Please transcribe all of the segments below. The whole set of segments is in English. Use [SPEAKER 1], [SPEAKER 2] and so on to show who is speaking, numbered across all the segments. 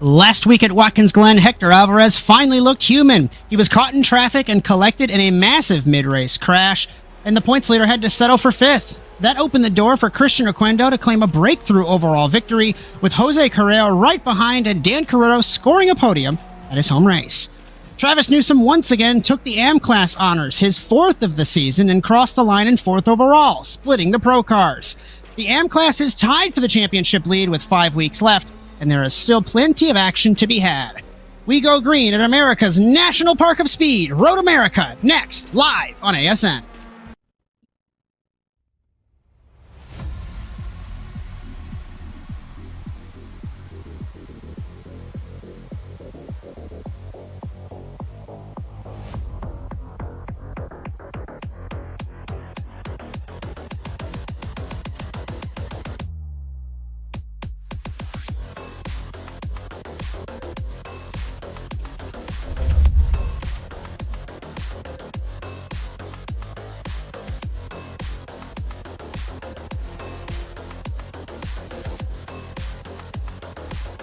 [SPEAKER 1] Last week at Watkins Glen, Hector Alvarez finally looked human. He was caught in traffic and collected in a massive mid-race crash, and the points leader had to settle for fifth. That opened the door for Christian Oquendo to claim a breakthrough overall victory, with Jose Carrero right behind and Dan Carrero scoring a podium at his home race. Travis Newsom once again took the AM Class honors, his fourth of the season, and crossed the line in fourth overall, splitting the Pro Cars. The AM Class is tied for the championship lead with 5 weeks left, and there is still plenty of action to be had. We go green at America's National Park of Speed, Road America, next, live on ASN.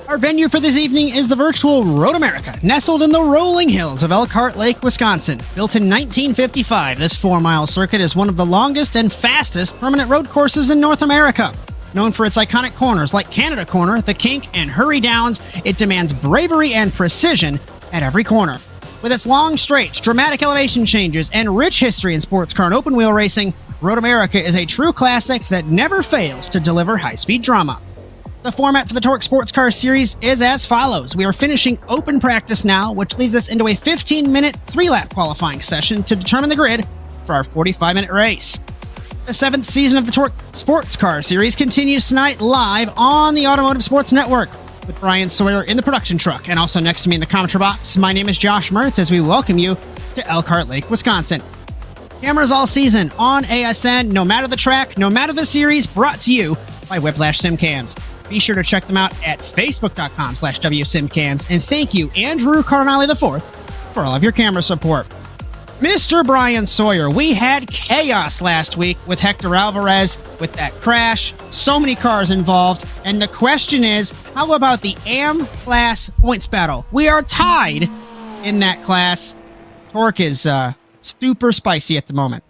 [SPEAKER 1] Our venue for this evening is the virtual Road America, nestled in the rolling hills of Elkhart Lake, Wisconsin. Built in 1955, this 4-mile circuit is one of the longest and fastest permanent road courses in North America. Known for its iconic corners like Canada Corner, The Kink, and Hurry Downs, it demands bravery and precision at every corner. With its long straights, dramatic elevation changes, and rich history in sports car and open-wheel racing, Road America is a true classic that never fails to deliver high-speed drama. The format for the TORQ Sports Car Series is as follows. We are finishing open practice now, which leads us into a 15-minute 3-lap qualifying session to determine the grid for our 45-minute race. The 7th season of the TORQ Sports Car Series continues tonight live on the Automotive Sports Network with Bryan Sawyer in the production truck, and also next to me in the commentary box, my name is Josh Mertz as we welcome you to Elkhart Lake, Wisconsin. Cameras all season on ASN, no matter the track, no matter the series, brought to you by Whiplash SimCams. Be sure to check them out at facebook.com/WSimCams. And thank you, Andrew Cardinale IV, for all of your camera support. Mr. Bryan Sawyer, we had chaos last week with Hector Alvarez with that crash. So many cars involved. And the question is, how about the AM Class points battle? We are tied in that class. TORQ is super spicy at the moment.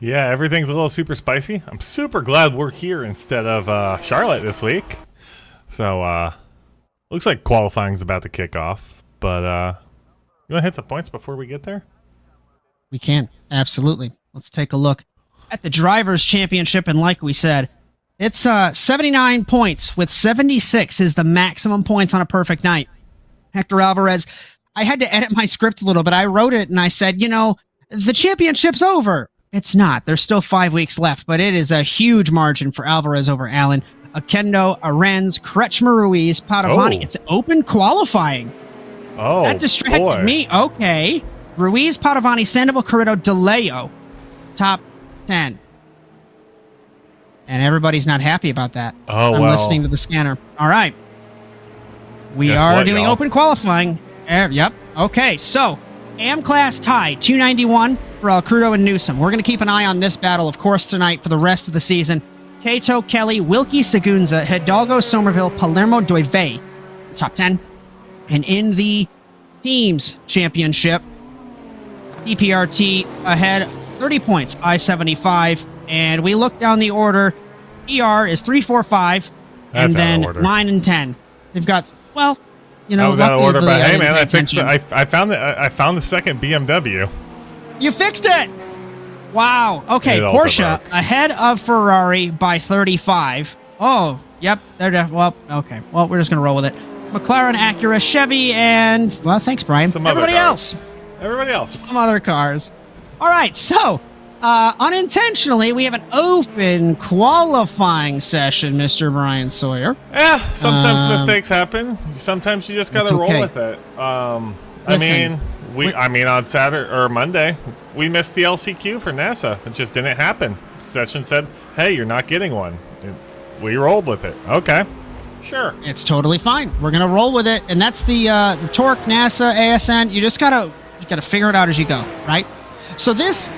[SPEAKER 2] Yeah, everything's a little super spicy. I'm super glad we're here instead of Charlotte this week. So, looks like qualifying's about to kick off. But, you want to hit some points before we get there?
[SPEAKER 1] We can, absolutely. Let's take a look at the Drivers' Championship. And like we said, it's 79 points, with 76 is the maximum points on a perfect night. Hector Alvarez, I had to edit my script a little bit. I wrote it and I said, the championship's over. It's not. There's still 5 weeks left, but it is a huge margin for Alvarez over Allen. Oquendo, Arens, Kretschmer, Ruiz, Padovani.
[SPEAKER 2] Oh.
[SPEAKER 1] It's open qualifying.
[SPEAKER 2] Oh,
[SPEAKER 1] that distracted me. Okay. Ruiz, Padovani, Sandoval, Carrero, DeLeo. Top 10. And everybody's not happy about that.
[SPEAKER 2] Oh,
[SPEAKER 1] I'm
[SPEAKER 2] well.
[SPEAKER 1] listening to the scanner. All right. We
[SPEAKER 2] Guess
[SPEAKER 1] are
[SPEAKER 2] what,
[SPEAKER 1] doing
[SPEAKER 2] y'all?
[SPEAKER 1] open qualifying. Yep. Okay, so AM Class tie, 291 for El Crudo and Newsom. We're going to keep an eye on this battle, of course, tonight for the rest of the season. Cato, Kelly, Wilkie, Segunza, Hidalgo, Somerville, Palermo, Doivey, top 10. And in the Teams Championship, DPRT ahead 30 points, I-75. And we look down the order. ER is 3, 4, 5, and then 9 and 10. They've got, well,
[SPEAKER 2] I was out of order, but hey, man, I found the second BMW.
[SPEAKER 1] You fixed it! Wow. Okay, Porsche ahead of Ferrari by 35. Oh, yep. Well, okay. Well, we're just going to roll with it. McLaren, Acura, Chevy, and, well, thanks, Bryan. Everybody else. Some other cars. All right, so, unintentionally, we have an open qualifying session, Mr. Bryan Sawyer.
[SPEAKER 2] Yeah, sometimes mistakes happen. Sometimes you just got to roll with it.
[SPEAKER 1] Listen,
[SPEAKER 2] I mean, on Saturday or Monday, we missed the LCQ for NASA. It just didn't happen. Session said, "Hey, you're not getting one." We rolled with it. Okay, sure.
[SPEAKER 1] It's totally fine. We're gonna roll with it, and that's the TORQ, NASA, ASN. You just gotta figure it out as you go, right? So this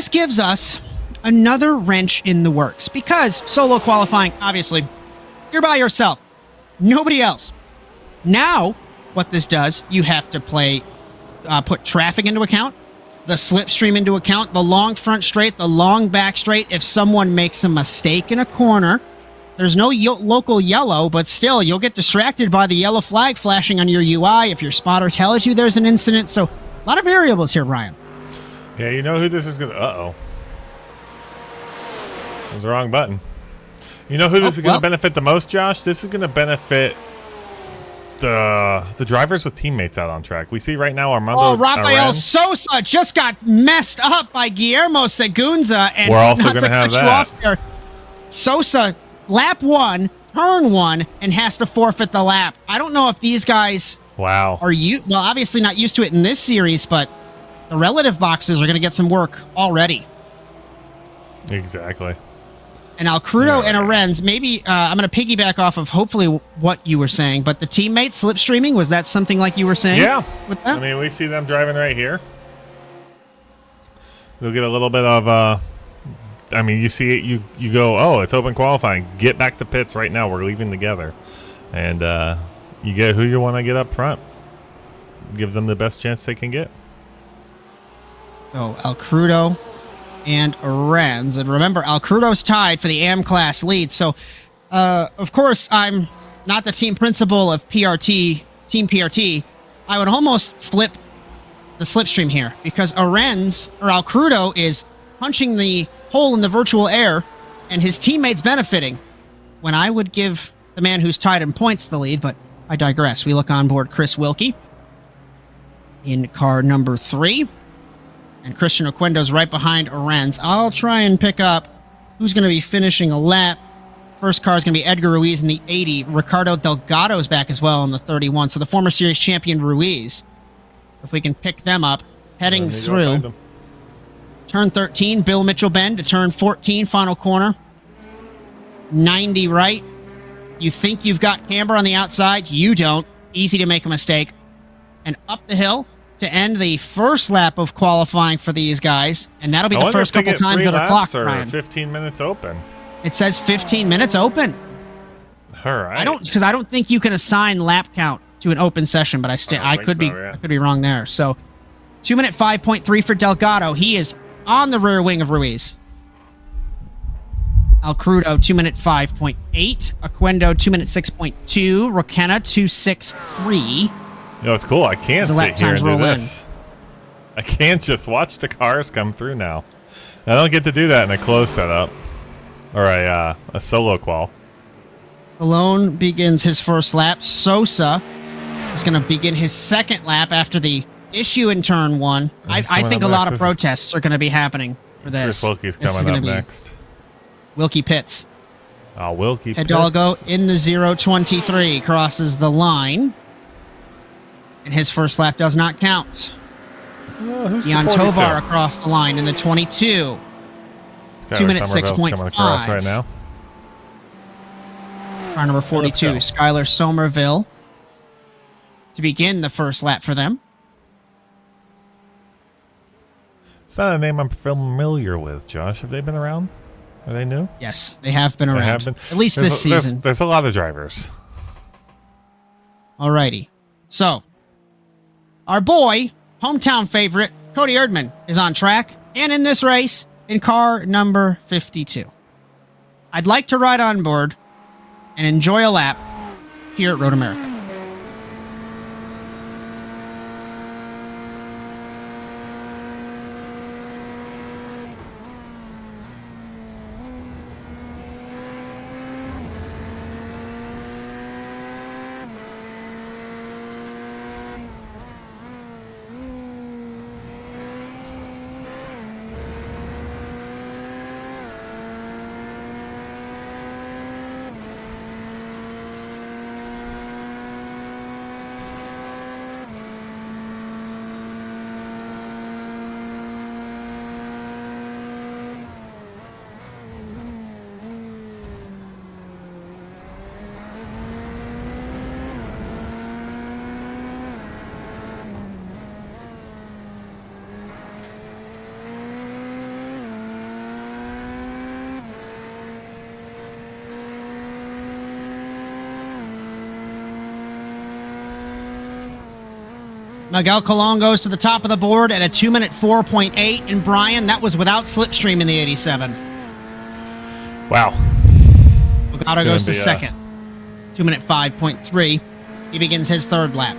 [SPEAKER 1] gives us another wrench in the works because solo qualifying, obviously, you're by yourself, nobody else. Now, what this does, you have to put traffic into account, the slipstream into account, the long front straight, the long back straight. If someone makes a mistake in a corner, there's no local yellow, but still, you'll get distracted by the yellow flag flashing on your UI if your spotter tells you there's an incident. So, a lot of variables here, Bryan.
[SPEAKER 2] Yeah, you know who this is going to... Uh-oh. That was the wrong button. You know who this is going to benefit the most, Josh? This is going to benefit the drivers with teammates out on track. We see right now Armando.
[SPEAKER 1] Rafael Sosa just got messed up by Guillermo Segunza, and
[SPEAKER 2] we're also going to have that.
[SPEAKER 1] Sosa, lap 1, turn 1, and has to forfeit the lap. I don't know if these guys are obviously not used to it in this series, but the relative boxes are going to get some work already.
[SPEAKER 2] Exactly.
[SPEAKER 1] And Alcrudo and Arens, maybe I'm going to piggyback off of hopefully what you were saying, but the teammates slipstreaming, was that something like you were saying?
[SPEAKER 2] Yeah.
[SPEAKER 1] With that?
[SPEAKER 2] I mean, we see them driving right here. You'll get a little bit of, I mean, you see it, you go, oh, it's open qualifying. Get back to pits right now. We're leaving together. And you get who you want to get up front. Give them the best chance they can get.
[SPEAKER 1] So Alcrudo and Arens. And remember, Alcrudo's tied for the AM class lead. So, of course, I'm not the team principal of Team PRT. I would almost flip the slipstream here because Alcrudo is punching the hole in the virtual air and his teammates benefiting when I would give the man who's tied in points the lead, but I digress. We look on board Chris Wilkie in car number 3. And Christian Oquendo's right behind Arens. I'll try and pick up who's going to be finishing a lap. First car is going to be Edgar Ruiz in the 80. Ricardo Delgado's back as well in the 31. So the former series champion Ruiz. If we can pick them up, heading through. Turn 13, Bill Mitchell bend to turn 14, final corner. 90 right. You think you've got camber on the outside. You don't. Easy to make a mistake. And up the hill to end the first lap of qualifying for these guys, and that'll be the first couple times that are clocked.
[SPEAKER 2] Or 15 minutes open.
[SPEAKER 1] It says 15 minutes open.
[SPEAKER 2] All right.
[SPEAKER 1] I don't think you can assign lap count to an open session, but I could be wrong there. So 2-minute 5.3 for Delgado. He is on the rear wing of Ruiz. Alcrudo 2-minute 5.8. Oquendo 2-minute 6.2. Roquena 2.63.
[SPEAKER 2] You know, it's cool. I can't sit here and do this. I can't just watch the cars come through now. I don't get to do that in a closed setup or a solo qual.
[SPEAKER 1] Malone begins his first lap. Sosa is going to begin his second lap after the issue in turn 1. I think a lot of protests are going to be happening for this.
[SPEAKER 2] Chris Wilkie's coming up next.
[SPEAKER 1] Wilkie pits.
[SPEAKER 2] Wilkie pits.
[SPEAKER 1] Hidalgo in the 0.23 crosses the line. And his first lap does not count. Jan Tovar across the line in the 22. 2-minute 6.5
[SPEAKER 2] right now.
[SPEAKER 1] Car number 42, Skylar Somerville, to begin the first lap for them.
[SPEAKER 2] It's not a name I'm familiar with, Josh. Have they been around? Are they new?
[SPEAKER 1] Yes, they have been around. At least this season.
[SPEAKER 2] There's a lot of drivers.
[SPEAKER 1] Alrighty. So, our boy, hometown favorite, Cody Erdman, is on track and in this race in car number 52. I'd like to ride on board and enjoy a lap here at Road America. Miguel Colon goes to the top of the board at a 2-minute 4.8, and Bryan, that was without slipstream in the 87.
[SPEAKER 2] Wow.
[SPEAKER 1] Delgado goes to second, 2-minute 5.3. He begins his third lap.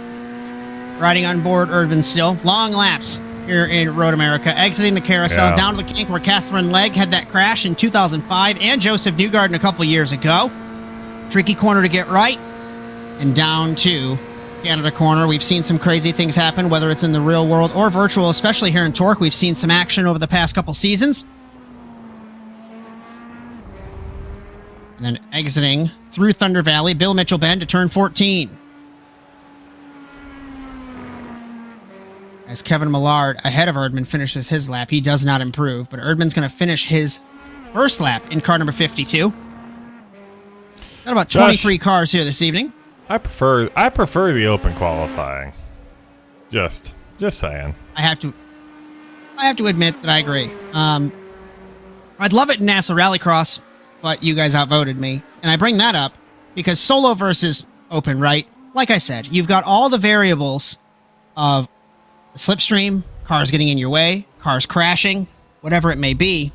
[SPEAKER 1] Riding on board Erdman still. Long laps here in Road America. Exiting the carousel, down to the kink where Catherine Legg had that crash in 2005 and Joseph Newgarden a couple years ago. Tricky corner to get right. And down to Canada corner. We've seen some crazy things happen, whether it's in the real world or virtual, especially here in TORQ. We've seen some action over the past couple seasons. And then exiting through Thunder Valley, Bill Mitchell Bend to turn 14. As Kevin Millard, ahead of Erdman, finishes his lap. He does not improve, but Erdman's going to finish his first lap in car number 52. Got about 23 cars here this evening.
[SPEAKER 2] I prefer the open qualifying. Just saying.
[SPEAKER 1] I have to admit that I agree. I'd love it in NASA Rallycross, but you guys outvoted me. And I bring that up because solo versus open, right? Like I said, you've got all the variables of the slipstream, cars getting in your way, cars crashing, whatever it may be,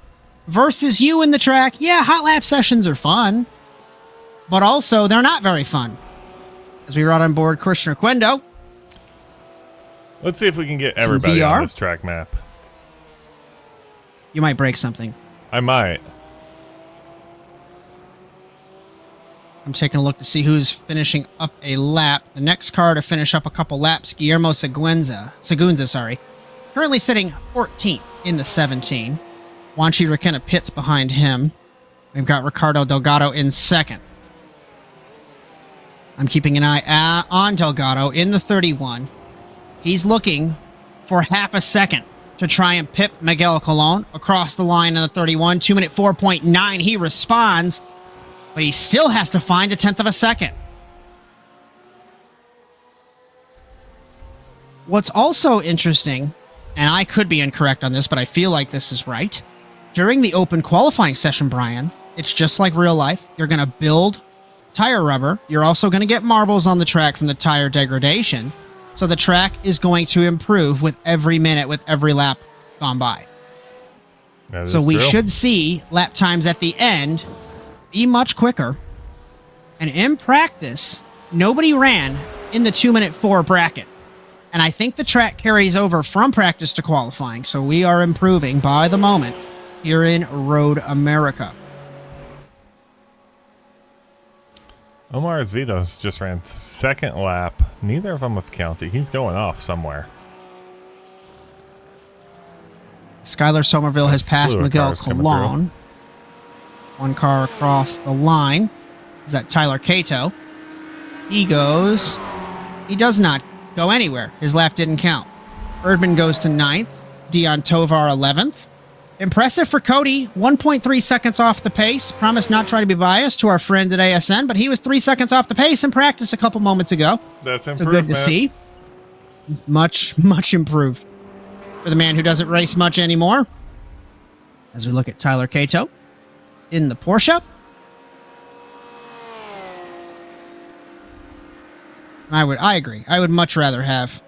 [SPEAKER 1] versus you in the track. Yeah, hot lap sessions are fun, but also they're not very fun. As we ride on board Christian Oquendo.
[SPEAKER 2] Let's see if we can get everybody on this track map.
[SPEAKER 1] You might break something.
[SPEAKER 2] I might.
[SPEAKER 1] I'm taking a look to see who's finishing up a lap. The next car to finish up a couple laps, Guillermo Seguinza, currently sitting 14th in the 17. Juanchi Requena pits behind him. We've got Ricardo Delgado in second. I'm keeping an eye on Delgado in the 31. He's looking for half a second to try and pip Miguel Colon across the line in the 31. 2-minute 4.9. He responds, but he still has to find a tenth of a second. What's also interesting, and I could be incorrect on this, but I feel like this is right. During the open qualifying session, Bryan, it's just like real life. You're going to build tire rubber. You're also going to get marbles on the track from the tire degradation. So the track is going to improve with every minute, with every lap gone by. So we should see lap times at the end be much quicker. And in practice, nobody ran in the 2-minute 4 bracket. And I think the track carries over from practice to qualifying. So we are improving by the moment here in Road America.
[SPEAKER 2] Omar Vitos just ran second lap. Neither of them have counted. He's going off somewhere.
[SPEAKER 1] Skylar Somerville has passed Miguel Colon. One car across the line. Is that Tyler Cato? He does not go anywhere. His lap didn't count. Erdman goes to 9th. Dion Tovar 11th. Impressive for Cody. 1.3 seconds off the pace. Promise not try to be biased to our friend at ASN, but he was 3 seconds off the pace in practice a couple moments ago.
[SPEAKER 2] That's improved.
[SPEAKER 1] So good to see. Much, much improved for the man who doesn't race much anymore. As we look at Tyler Cato in the Porsche. I agree. I would much rather have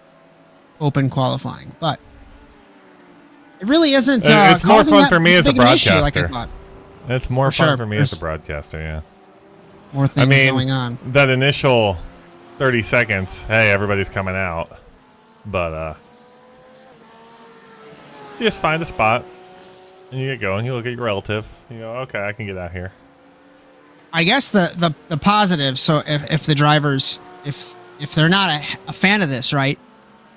[SPEAKER 1] open qualifying, but it really isn't.
[SPEAKER 2] It's more fun for me as a broadcaster.
[SPEAKER 1] Like I thought.
[SPEAKER 2] It's more fun for me as a broadcaster, yeah.
[SPEAKER 1] More things going on.
[SPEAKER 2] That initial 30 seconds, hey, everybody's coming out. But you just find a spot and you get going. You look at your relative. You go, okay, I can get out here.
[SPEAKER 1] I guess the positive, so if the drivers, if they're not a fan of this, right?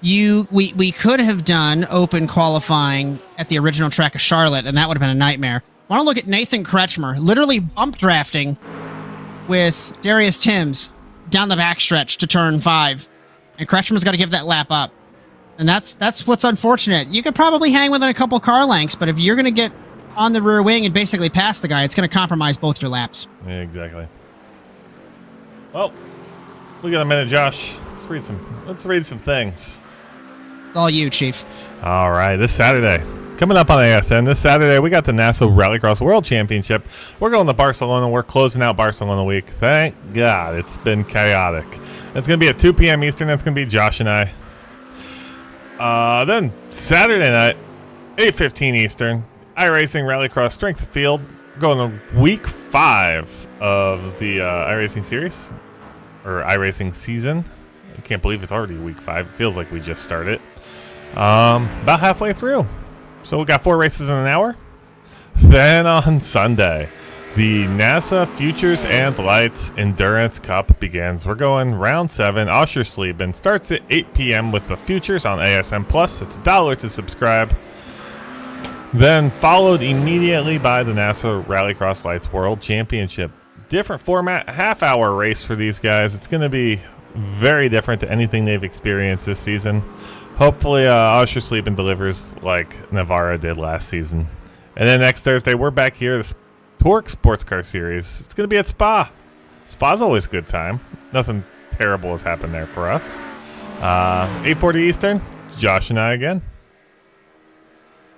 [SPEAKER 1] We could have done open qualifying at the original track of Charlotte, and that would have been a nightmare. I want to look at Nathan Kretschmer, literally bump drafting with Darius Timms down the backstretch to turn 5, and Kretschmer's got to give that lap up, and that's what's unfortunate. You could probably hang within a couple car lengths, but if you're going to get on the rear wing and basically pass the guy, it's going to compromise both your laps.
[SPEAKER 2] Yeah, exactly. Well, we got a minute, Josh. Let's read some things.
[SPEAKER 1] It's all you, Chief.
[SPEAKER 2] All right, this Saturday. Coming up on ASN, this Saturday, we got the NASA Rallycross World Championship. We're going to Barcelona. We're closing out Barcelona week. Thank God. It's been chaotic. It's going to be at 2 p.m. Eastern. That's going to be Josh and I. Then Saturday night, 8:15 Eastern, iRacing Rallycross Strength Field. Going to week 5 of the iRacing series, or iRacing season. I can't believe it's already week 5. It feels like we just started. About halfway through. So we got 4 races in an hour. Then on Sunday, the NASA Futures and Lights Endurance Cup begins. We're going round 7. Oschersleben starts at 8 p.m. with the Futures on ASM Plus. It's $1 to subscribe. Then followed immediately by the NASA Rallycross Lights World Championship. Different format, half-hour race for these guys. It's going to be very different to anything they've experienced this season. Hopefully, Oschersleben delivers like Navarra did last season. And then next Thursday, we're back here, the TORQ Sports Car Series. It's going to be at Spa. Spa's always a good time. Nothing terrible has happened there for us. 8:40 Eastern, Josh and I again.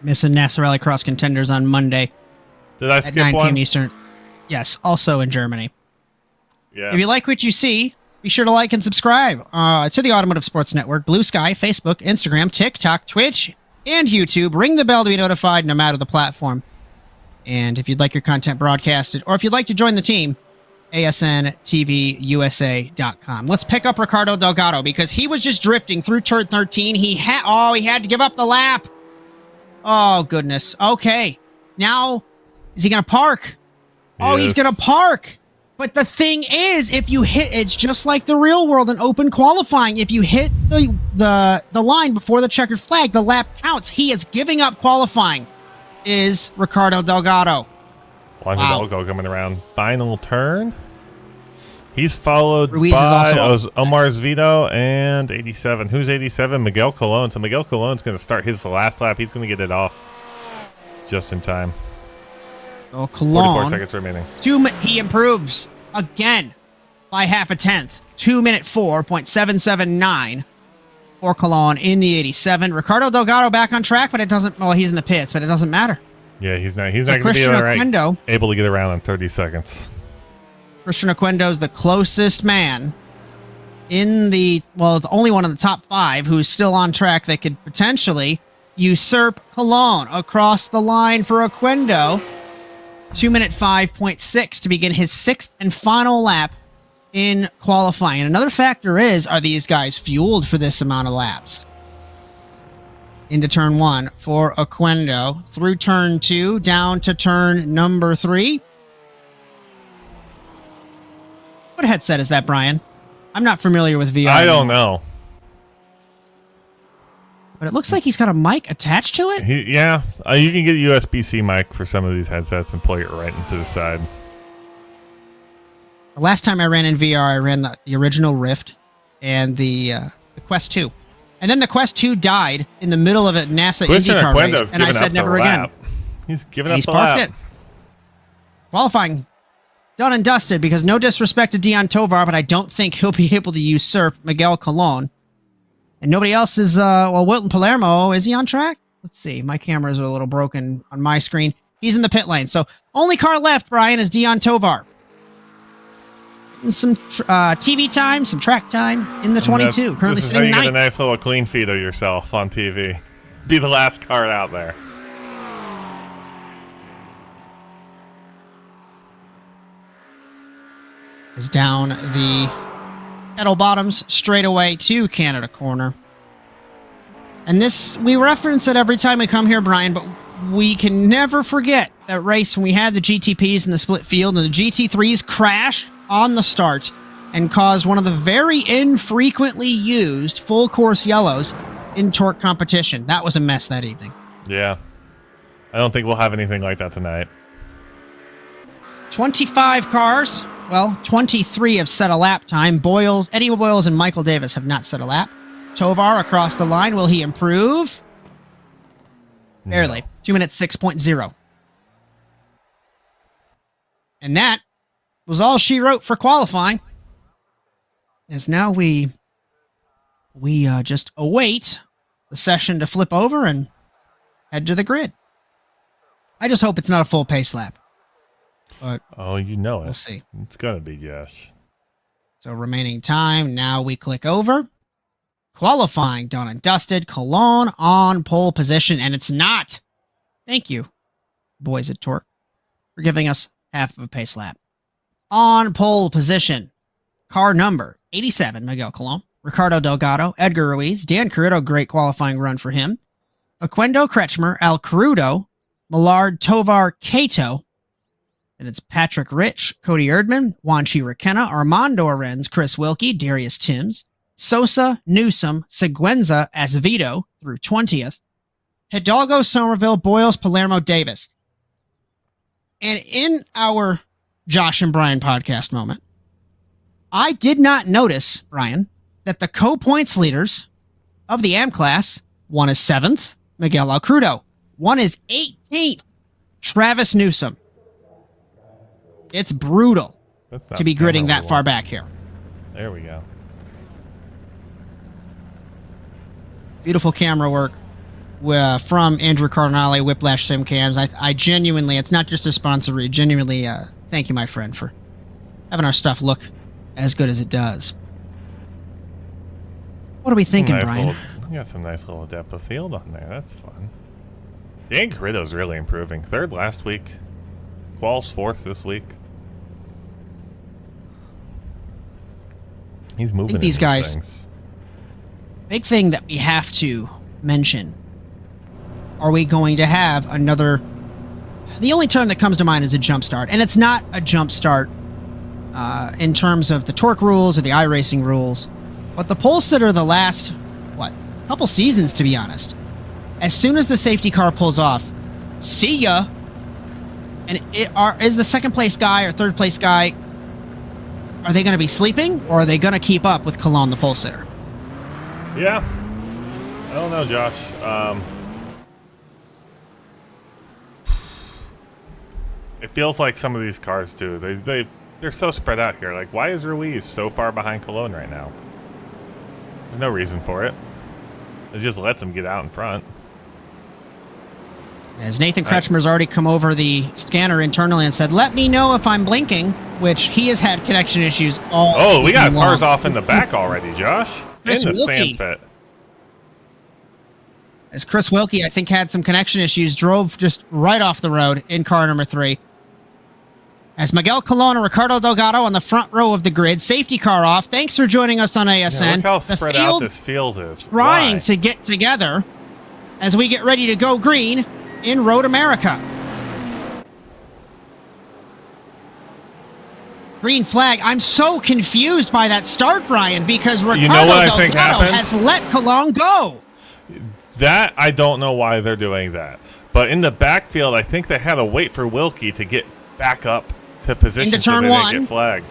[SPEAKER 1] Missing NASA Rallycross Contenders on Monday.
[SPEAKER 2] Did I
[SPEAKER 1] at
[SPEAKER 2] skip
[SPEAKER 1] 9
[SPEAKER 2] one?
[SPEAKER 1] p.m. Eastern. Yes, also in Germany.
[SPEAKER 2] Yeah.
[SPEAKER 1] If you like what you see, be sure to like and subscribe to the Automotive Sports Network, Blue Sky, Facebook, Instagram, TikTok, Twitch, and YouTube. Ring the bell to be notified no matter the platform. And if you'd like your content broadcasted, or if you'd like to join the team, ASNTVUSA.com. Let's pick up Ricardo Delgado because he was just drifting through turn 13. He had to give up the lap. Oh, goodness. Okay. Now, is he going to park? Oh, he's going to park. But the thing is, if you hit, it's just like the real world in open qualifying. If you hit the line before the checkered flag, the lap counts. He is giving up qualifying, is Ricardo Delgado.
[SPEAKER 2] Juan Hidalgo coming around. Final turn. He's followed
[SPEAKER 1] Ruiz
[SPEAKER 2] by
[SPEAKER 1] is also
[SPEAKER 2] Omar Zvito and 87. Who's 87? Miguel Colon. So Miguel Colon's going to start his last lap. He's going to get it off just in time.
[SPEAKER 1] Oh, Colon.
[SPEAKER 2] 44 seconds remaining.
[SPEAKER 1] He improves again by half a tenth. 2-minute 4.779 for Colon in the 87. Ricardo Delgado back on track, but it doesn't. Well, he's in the pits, but it doesn't matter.
[SPEAKER 2] Yeah, he's not going to be able to get around in 30 seconds.
[SPEAKER 1] Christian Oquendo's the closest man in the only one in the top 5 who's still on track that could potentially usurp Colon across the line for Oquendo. 2-minute 5.6 to begin his 6th and final lap in qualifying. And another factor is, are these guys fueled for this amount of laps? Into turn 1 for Oquendo, through turn 2, down to turn number 3. What headset is that, Brian? I'm not familiar with VR.
[SPEAKER 2] I don't know.
[SPEAKER 1] But it looks like he's got a mic attached to it.
[SPEAKER 2] You can get a USB-C mic for some of these headsets and plug it right into the side.
[SPEAKER 1] The last time I ran in VR, I ran the original Rift and the Quest 2. And then the Quest 2 died in the middle of a NASA IndyCar race, and I said never again.
[SPEAKER 2] He's giving up the lap.
[SPEAKER 1] It. Qualifying done and dusted, because no disrespect to Dion Tovar, but I don't think he'll be able to usurp Miguel Colon. And nobody else is, Wilton Palermo, is he on track? Let's see. My cameras are a little broken on my screen. He's in the pit lane. So only car left, Brian, is Dion Tovar. And some TV time, some track time in the 22. Currently sitting 9th.
[SPEAKER 2] You get a nice little clean feed of yourself on TV. Be the last car out there.
[SPEAKER 1] Is down the Kettle Bottoms straightaway to Canada Corner. And this, we reference it every time we come here, Brian, but we can never forget that race when we had the GTPs in the split field and the GT3s crashed on the start and caused one of the very infrequently used full course yellows in TORQ competition. That was a mess that evening.
[SPEAKER 2] Yeah. I don't think we'll have anything like that tonight.
[SPEAKER 1] 25 cars. Well, 23 have set a lap time. Eddie Boyles and Michael Davis have not set a lap. Tovar across the line. Will he improve? Barely.
[SPEAKER 2] No.
[SPEAKER 1] 2 minutes 6.0. And that was all she wrote for qualifying. As now we just await the session to flip over and head to the grid. I just hope it's not a full pace lap. But
[SPEAKER 2] you know it.
[SPEAKER 1] We'll see.
[SPEAKER 2] It's going to be, Josh.
[SPEAKER 1] So remaining time. Now we click over. Qualifying done and dusted. Cologne on pole position, and it's not. Thank you, boys at TORQ, for giving us half of a pace lap. On pole position, car number 87, Miguel Cologne. Ricardo Delgado, Edgar Ruiz, Dan Carrito, great qualifying run for him. Oquendo Kretschmer, Al Crudo, Millard, Tovar, Cato. And it's Patrick Rich, Cody Erdman, Juanchi Requena, Armando Arenz, Chris Wilkie, Darius Timms, Sosa, Newsom, Seguenza, Azevedo through 20th. Hidalgo, Somerville, Boyles, Palermo, Davis. And in our Josh and Bryan podcast moment, I did not notice, Bryan, that the co-points leaders of the AM class, one is 7th, Miguel Alcrudo. One is 18th, Travis Newsom. It's brutal to be gridding that far back here.
[SPEAKER 2] There we go.
[SPEAKER 1] Beautiful camera work from Andrew Cardinale, Whiplash Sim Cams. I genuinely, it's not just a sponsor read, genuinely thank you, my friend, for having our stuff look as good as it does. What are we thinking, Bryan?
[SPEAKER 2] We got some nice little depth of field on there. That's fun. Dan Carrito's really improving. 3rd last week. Qual's 4th this week. He's moving.
[SPEAKER 1] I think these guys.
[SPEAKER 2] Things.
[SPEAKER 1] Big thing that we have to mention. Are we going to have another? The only term that comes to mind is a jump start, and it's not a jump start in terms of the TORQ rules or the iRacing rules, but the pole sitter the last couple seasons, to be honest. As soon as the safety car pulls off, see ya. And is the 2nd place guy or 3rd place guy, are they going to be sleeping, or are they going to keep up with Cologne, the pole sitter?
[SPEAKER 2] Yeah. I don't know, Josh. It feels like some of these cars do. They're so spread out here. Like, why is Ruiz so far behind Cologne right now? There's no reason for it. It just lets him get out in front.
[SPEAKER 1] As Nathan Kretschmer's already come over the scanner internally and said, let me know if I'm blinking, which he has had connection issues all
[SPEAKER 2] Oh, we got
[SPEAKER 1] long.
[SPEAKER 2] cars off in the back already, Josh.
[SPEAKER 1] Chris
[SPEAKER 2] in the
[SPEAKER 1] Wilkie.
[SPEAKER 2] sand pit.
[SPEAKER 1] As Chris Wilkie, I think, had some connection issues, drove just right off the road in car number 3. As Miguel Cologne and Ricardo Delgado on the front row of the grid, safety car off. Thanks for joining us on ASN.
[SPEAKER 2] Yeah, look how
[SPEAKER 1] the
[SPEAKER 2] spread
[SPEAKER 1] field
[SPEAKER 2] out this field is.
[SPEAKER 1] trying
[SPEAKER 2] Why?
[SPEAKER 1] to get together as we get ready to go green in Road America. Green flag. I'm so confused by that start, Bryan, because Ricardo Delgado has let Cologne go.
[SPEAKER 2] That, I don't know why they're doing that. But in the backfield, I think they had to wait for Wilkie to get back up to position
[SPEAKER 1] into turn
[SPEAKER 2] so they
[SPEAKER 1] 1.
[SPEAKER 2] didn't get flagged.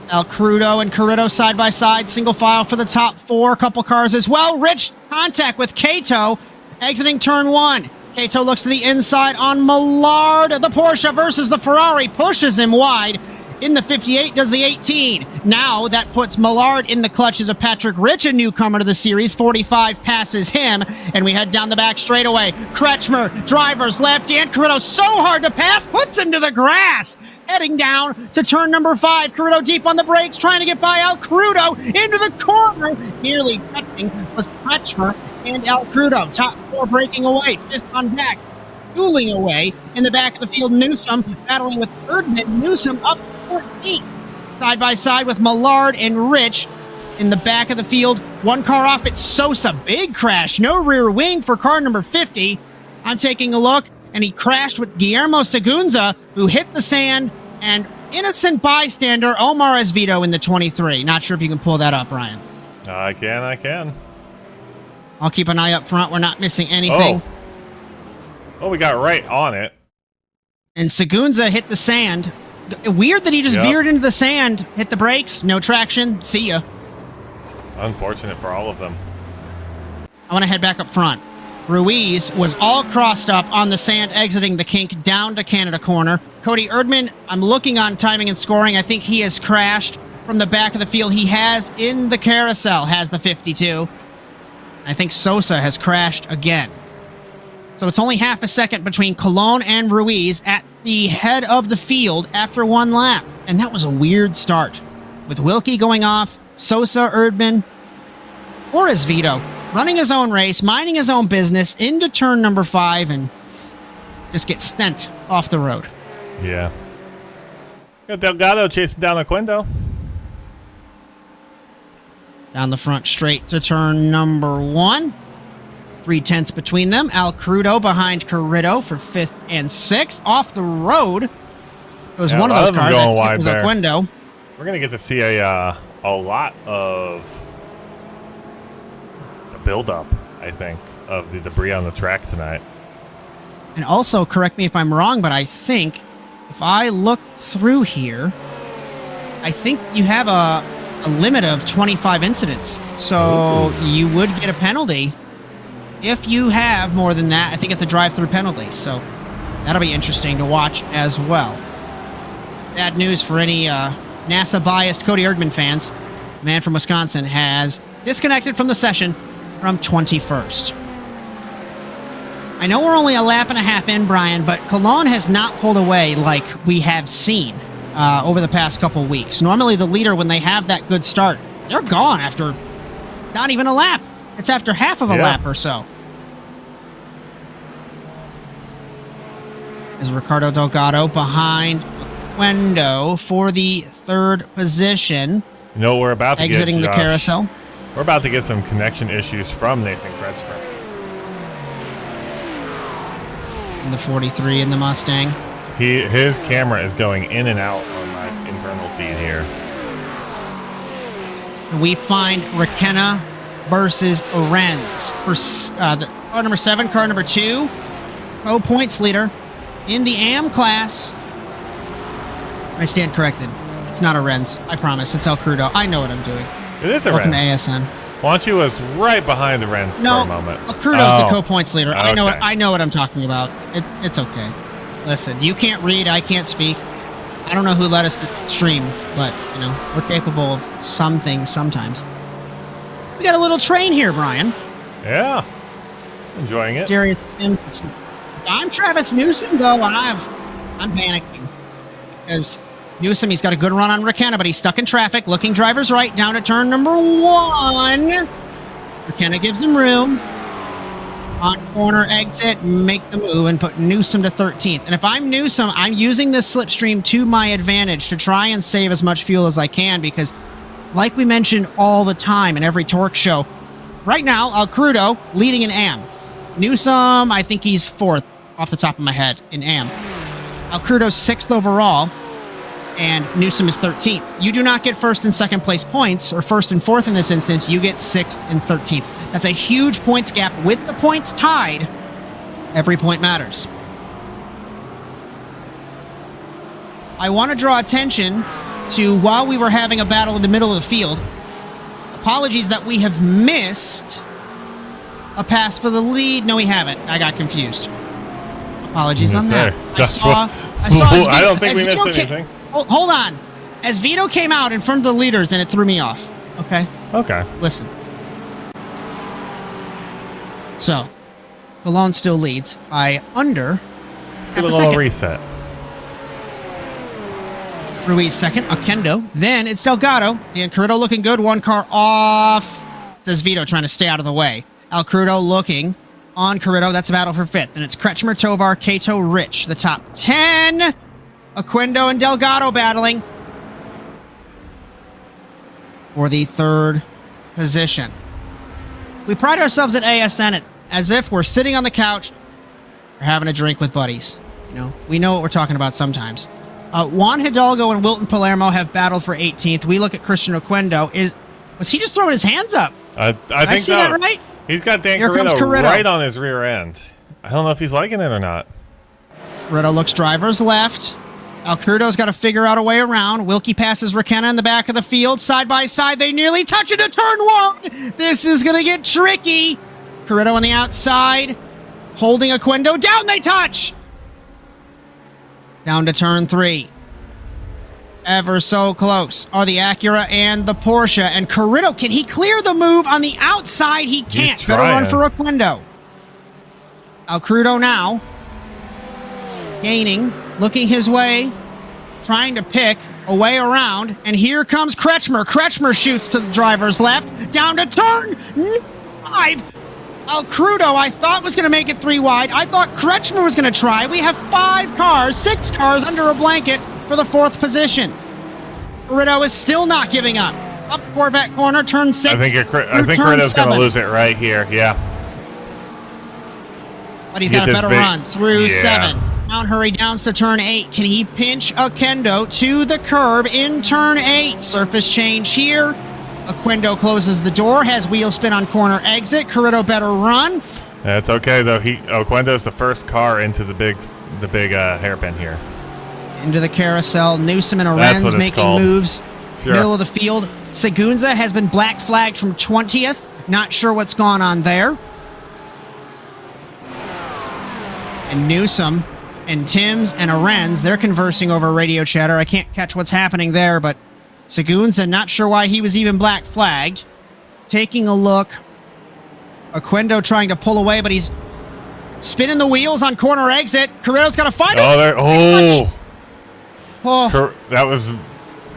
[SPEAKER 1] El Crudo and Carrito side by side, single file for the top 4. Couple cars as well. Rich contact with Cato exiting turn 1. Cato looks to the inside on Millard. The Porsche versus the Ferrari pushes him wide. In the 58 does the 18. Now that puts Millard in the clutches of Patrick Rich, a newcomer to the series. 45 passes him, and we head down the back straightaway. Kretschmer, drivers left. Dan Carrito so hard to pass, puts him to the grass. Heading down to turn number 5. Carrito deep on the brakes, trying to get by El Crudo into the corner. Nearly touching was Kretschmer and El Crudo. Top 4 breaking away. 5th on back. Dueling away in the back of the field. Newsom battling with Erdman. Newsom up 14. Side by side with Millard and Rich in the back of the field. 1 car off. It's Sosa. Big crash. No rear wing for car number 50. I'm taking a look, and he crashed with Guillermo Seguenza, who hit the sand, and innocent bystander Omar Esvito in the 23. Not sure if you can pull that up, Bryan.
[SPEAKER 2] I can.
[SPEAKER 1] I'll keep an eye up front. We're not missing anything.
[SPEAKER 2] Oh, we got right on it.
[SPEAKER 1] And Seguenza hit the sand. Weird that he just veered into the sand, hit the brakes, no traction. See ya.
[SPEAKER 2] Unfortunate for all of them.
[SPEAKER 1] I want to head back up front. Ruiz was all crossed up on the sand, exiting the kink down to Canada corner. Cody Erdman, I'm looking on timing and scoring. I think he has crashed from the back of the field. He has in the carousel, has the 52. I think Sosa has crashed again. So it's only half a second between Cologne and Ruiz at the head of the field after 1 lap. And that was a weird start. With Wilkie going off, Sosa, Erdman Or is Vito running his own race, minding his own business into turn number 5 and just get sent off the road?
[SPEAKER 2] Yeah. Got Delgado chasing down Oquendo.
[SPEAKER 1] Down the front straight to turn number 1. 3/10 between them. Al Crudo behind Corrido for 5th and 6th. Off the road. It was one of those cars.
[SPEAKER 2] Going
[SPEAKER 1] I think
[SPEAKER 2] wide
[SPEAKER 1] it was
[SPEAKER 2] there.
[SPEAKER 1] Oquendo.
[SPEAKER 2] We're going to get to see a lot of the buildup, I think, of the debris on the track tonight.
[SPEAKER 1] And also, correct me if I'm wrong, but I think if I look through here, I think you have a limit of 25 incidents. So you would get a penalty if you have more than that. I think it's a drive-through penalty. So that'll be interesting to watch as well. Bad news for any NASA-biased Cody Erdman fans. The man from Wisconsin has disconnected from the session from 21st. I know we're only a lap and a half in, Brian, but Cologne has not pulled away like we have seen over the past couple weeks. Normally the leader, when they have that good start, they're gone after not even a lap. It's after half of a lap or so. Is Ricardo Delgado behind Oquendo for the 3rd position.
[SPEAKER 2] You know, we're about to
[SPEAKER 1] exiting the carousel.
[SPEAKER 2] We're about to get some connection issues from Nathan Kretschmer.
[SPEAKER 1] In the 43 in the Mustang.
[SPEAKER 2] His camera is going in and out on my internal feed here.
[SPEAKER 1] We find Rekenna versus Orenz for the car number 7, car number 2. Points leader in the AM class. I stand corrected. It's not Orenz. I promise. It's El Crudo. I know what I'm doing.
[SPEAKER 2] It is
[SPEAKER 1] Welcome
[SPEAKER 2] Orenz.
[SPEAKER 1] to ASN.
[SPEAKER 2] Wanchi was right behind Orenz for a moment.
[SPEAKER 1] El Crudo's the co-points leader.
[SPEAKER 2] Okay.
[SPEAKER 1] I know what I'm talking about. It's okay. Listen, you can't read. I can't speak. I don't know who let us to stream, but you know we're capable of some things sometimes. We got a little train here, Brian.
[SPEAKER 2] Yeah, enjoying it.
[SPEAKER 1] I'm Travis Newsom, though, and I'm panicking because Newsom, he's got a good run on Rekenna, but he's stuck in traffic, looking driver's right down to turn number 1. Rekenna gives him room. On corner exit, make the move and put Newsom to 13th. And if I'm Newsom, I'm using this slipstream to my advantage to try and save as much fuel as I can because, like we mentioned all the time in every TORQ show, right now, El Crudo leading in AM. Newsom, I think he's 4th off the top of my head in AM. El Crudo's 6th overall, and Newsom is 13th. You do not get 1st and 2nd place points, or 1st and 4th in this instance. You get 6th and 13th. That's a huge points gap. With the points tied, every point matters. I want to draw attention to, while we were having a battle in the middle of the field, apologies that we have missed a pass for the lead. No, we haven't. I got confused. Apologies on that. I saw
[SPEAKER 2] I don't think we missed anything.
[SPEAKER 1] Hold on. As Vito came out in front of the leaders, and it threw me off. Okay?
[SPEAKER 2] Okay.
[SPEAKER 1] Listen. So, Cologne still leads by under half a
[SPEAKER 2] little
[SPEAKER 1] second.
[SPEAKER 2] Reset.
[SPEAKER 1] Ruiz 2nd, Oquendo. Then it's Delgado. Dan Corrido looking good. 1 car off. Says Vito trying to stay out of the way. El Crudo looking on Corrido. That's a battle for 5th. And it's Kretschmer, Tovar, Cato, Rich. The top 10. Oquendo and Delgado battling for the 3rd position. We pride ourselves at ASN as if we're sitting on the couch or having a drink with buddies. You know, we know what we're talking about sometimes. Juan Hidalgo and Wilton Palermo have battled for 18th. We look at Christian Oquendo. Was he just throwing his hands up?
[SPEAKER 2] I think
[SPEAKER 1] I see that right?
[SPEAKER 2] He's got Dan
[SPEAKER 1] Here comes
[SPEAKER 2] Corrido
[SPEAKER 1] Corrido.
[SPEAKER 2] right on his rear end. I don't know if he's liking it or not.
[SPEAKER 1] Corrido looks driver's left. El Crudo's got to figure out a way around. Wilkie passes Rekenna in the back of the field. Side by side, they nearly touch into turn 1. This is going to get tricky. Corrido on the outside, holding Oquendo down. They touch. Down to turn 3. Ever so close are the Acura and the Porsche. And Corrido, can he clear the move on the outside? He can't. Better run for Oquendo. El Crudo now gaining, looking his way, trying to pick away around, and here comes Kretschmer. Kretschmer shoots to the driver's left, down to turn 5. El Crudo, I thought, was going to make it 3 wide. I thought Kretschmer was going to try. We have 6 cars under a blanket for the 4th position. Corrido is still not giving up. Up Corvette corner, turn 6.
[SPEAKER 2] I think Corrido's going to lose it right here. Yeah.
[SPEAKER 1] But he's got a better run through 7. Mount Hurry downs to turn 8. Can he pinch Oquendo to the curb in turn 8? Surface change here. Oquendo closes the door, has wheel spin on corner exit. Corrido better run.
[SPEAKER 2] That's okay though. Oquendo's the first car into the big hairpin here.
[SPEAKER 1] Into the carousel. Newsom and Arens making moves. Sure. Middle of the field. Segunza has been black flagged from 20th. Not sure what's gone on there. And Newsom and Timms and Arens, they're conversing over radio chatter. I can't catch what's happening there, but Segunza, not sure why he was even black flagged. Taking a look. Oquendo trying to pull away, but he's spinning the wheels on corner exit. Corrido's got to find it.
[SPEAKER 2] That was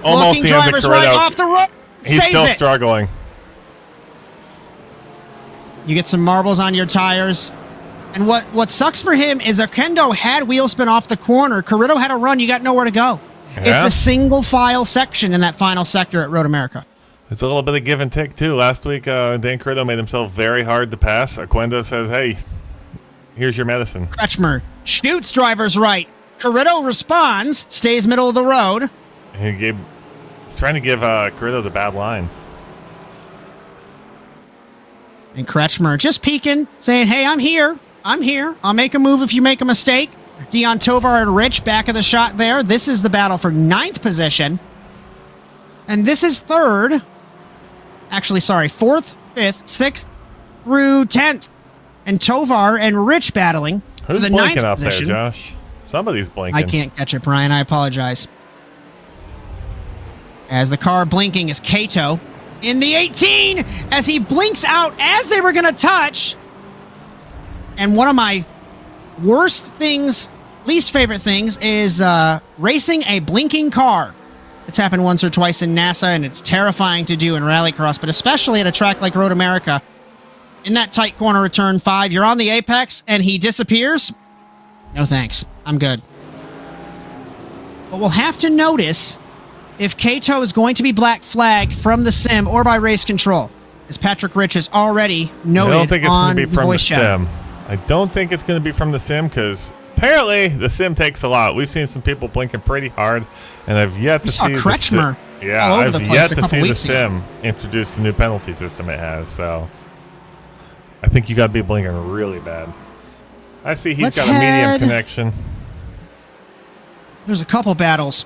[SPEAKER 2] almost the end of Corrido.
[SPEAKER 1] Right off the road.
[SPEAKER 2] He's still struggling.
[SPEAKER 1] You get some marbles on your tires. And what sucks for him is Oquendo had wheel spin off the corner. Corrido had a run. You got nowhere to go. Yeah. It's a single file section in that final sector at Road America.
[SPEAKER 2] It's a little bit of give and take, too. Last week, Dan Corrido made himself very hard to pass. Oquendo says, hey, here's your medicine.
[SPEAKER 1] Kretschmer shoots driver's right. Corrido responds, stays middle of the road.
[SPEAKER 2] He's trying to give Corrido the bad line.
[SPEAKER 1] And Kretschmer just peeking, saying, hey, I'm here. I'll make a move if you make a mistake. Dion Tovar and Rich back of the shot there. This is the battle for 9th position. And this is 3rd. Actually, sorry, 4th, 5th, 6th through 10th. And Tovar and Rich battling for the 9th
[SPEAKER 2] out
[SPEAKER 1] position.
[SPEAKER 2] There, Josh? Somebody's blinking.
[SPEAKER 1] I can't catch it, Brian. I apologize. As the car blinking is Kato in the 18 as he blinks out as they were going to touch. And one of my worst things, least favorite things, is racing a blinking car. It's happened once or twice in NASA, and it's terrifying to do in rallycross, but especially at a track like Road America. In that tight corner of turn 5, you're on the apex, and he disappears. No thanks. I'm good. But we'll have to notice if Kato is going to be black flagged from the sim or by race control, as Patrick Rich has already noted.
[SPEAKER 2] I don't think it's going to be from the
[SPEAKER 1] chat.
[SPEAKER 2] sim. I don't think it's going to be from the sim because apparently the sim takes a lot. We've seen some people blinking pretty hard, and I've yet to see
[SPEAKER 1] Kretschmer
[SPEAKER 2] I've yet to see the sim introduce the new penalty system it has. So I think you got to be blinking really bad. I see he's got a medium connection.
[SPEAKER 1] There's a couple battles.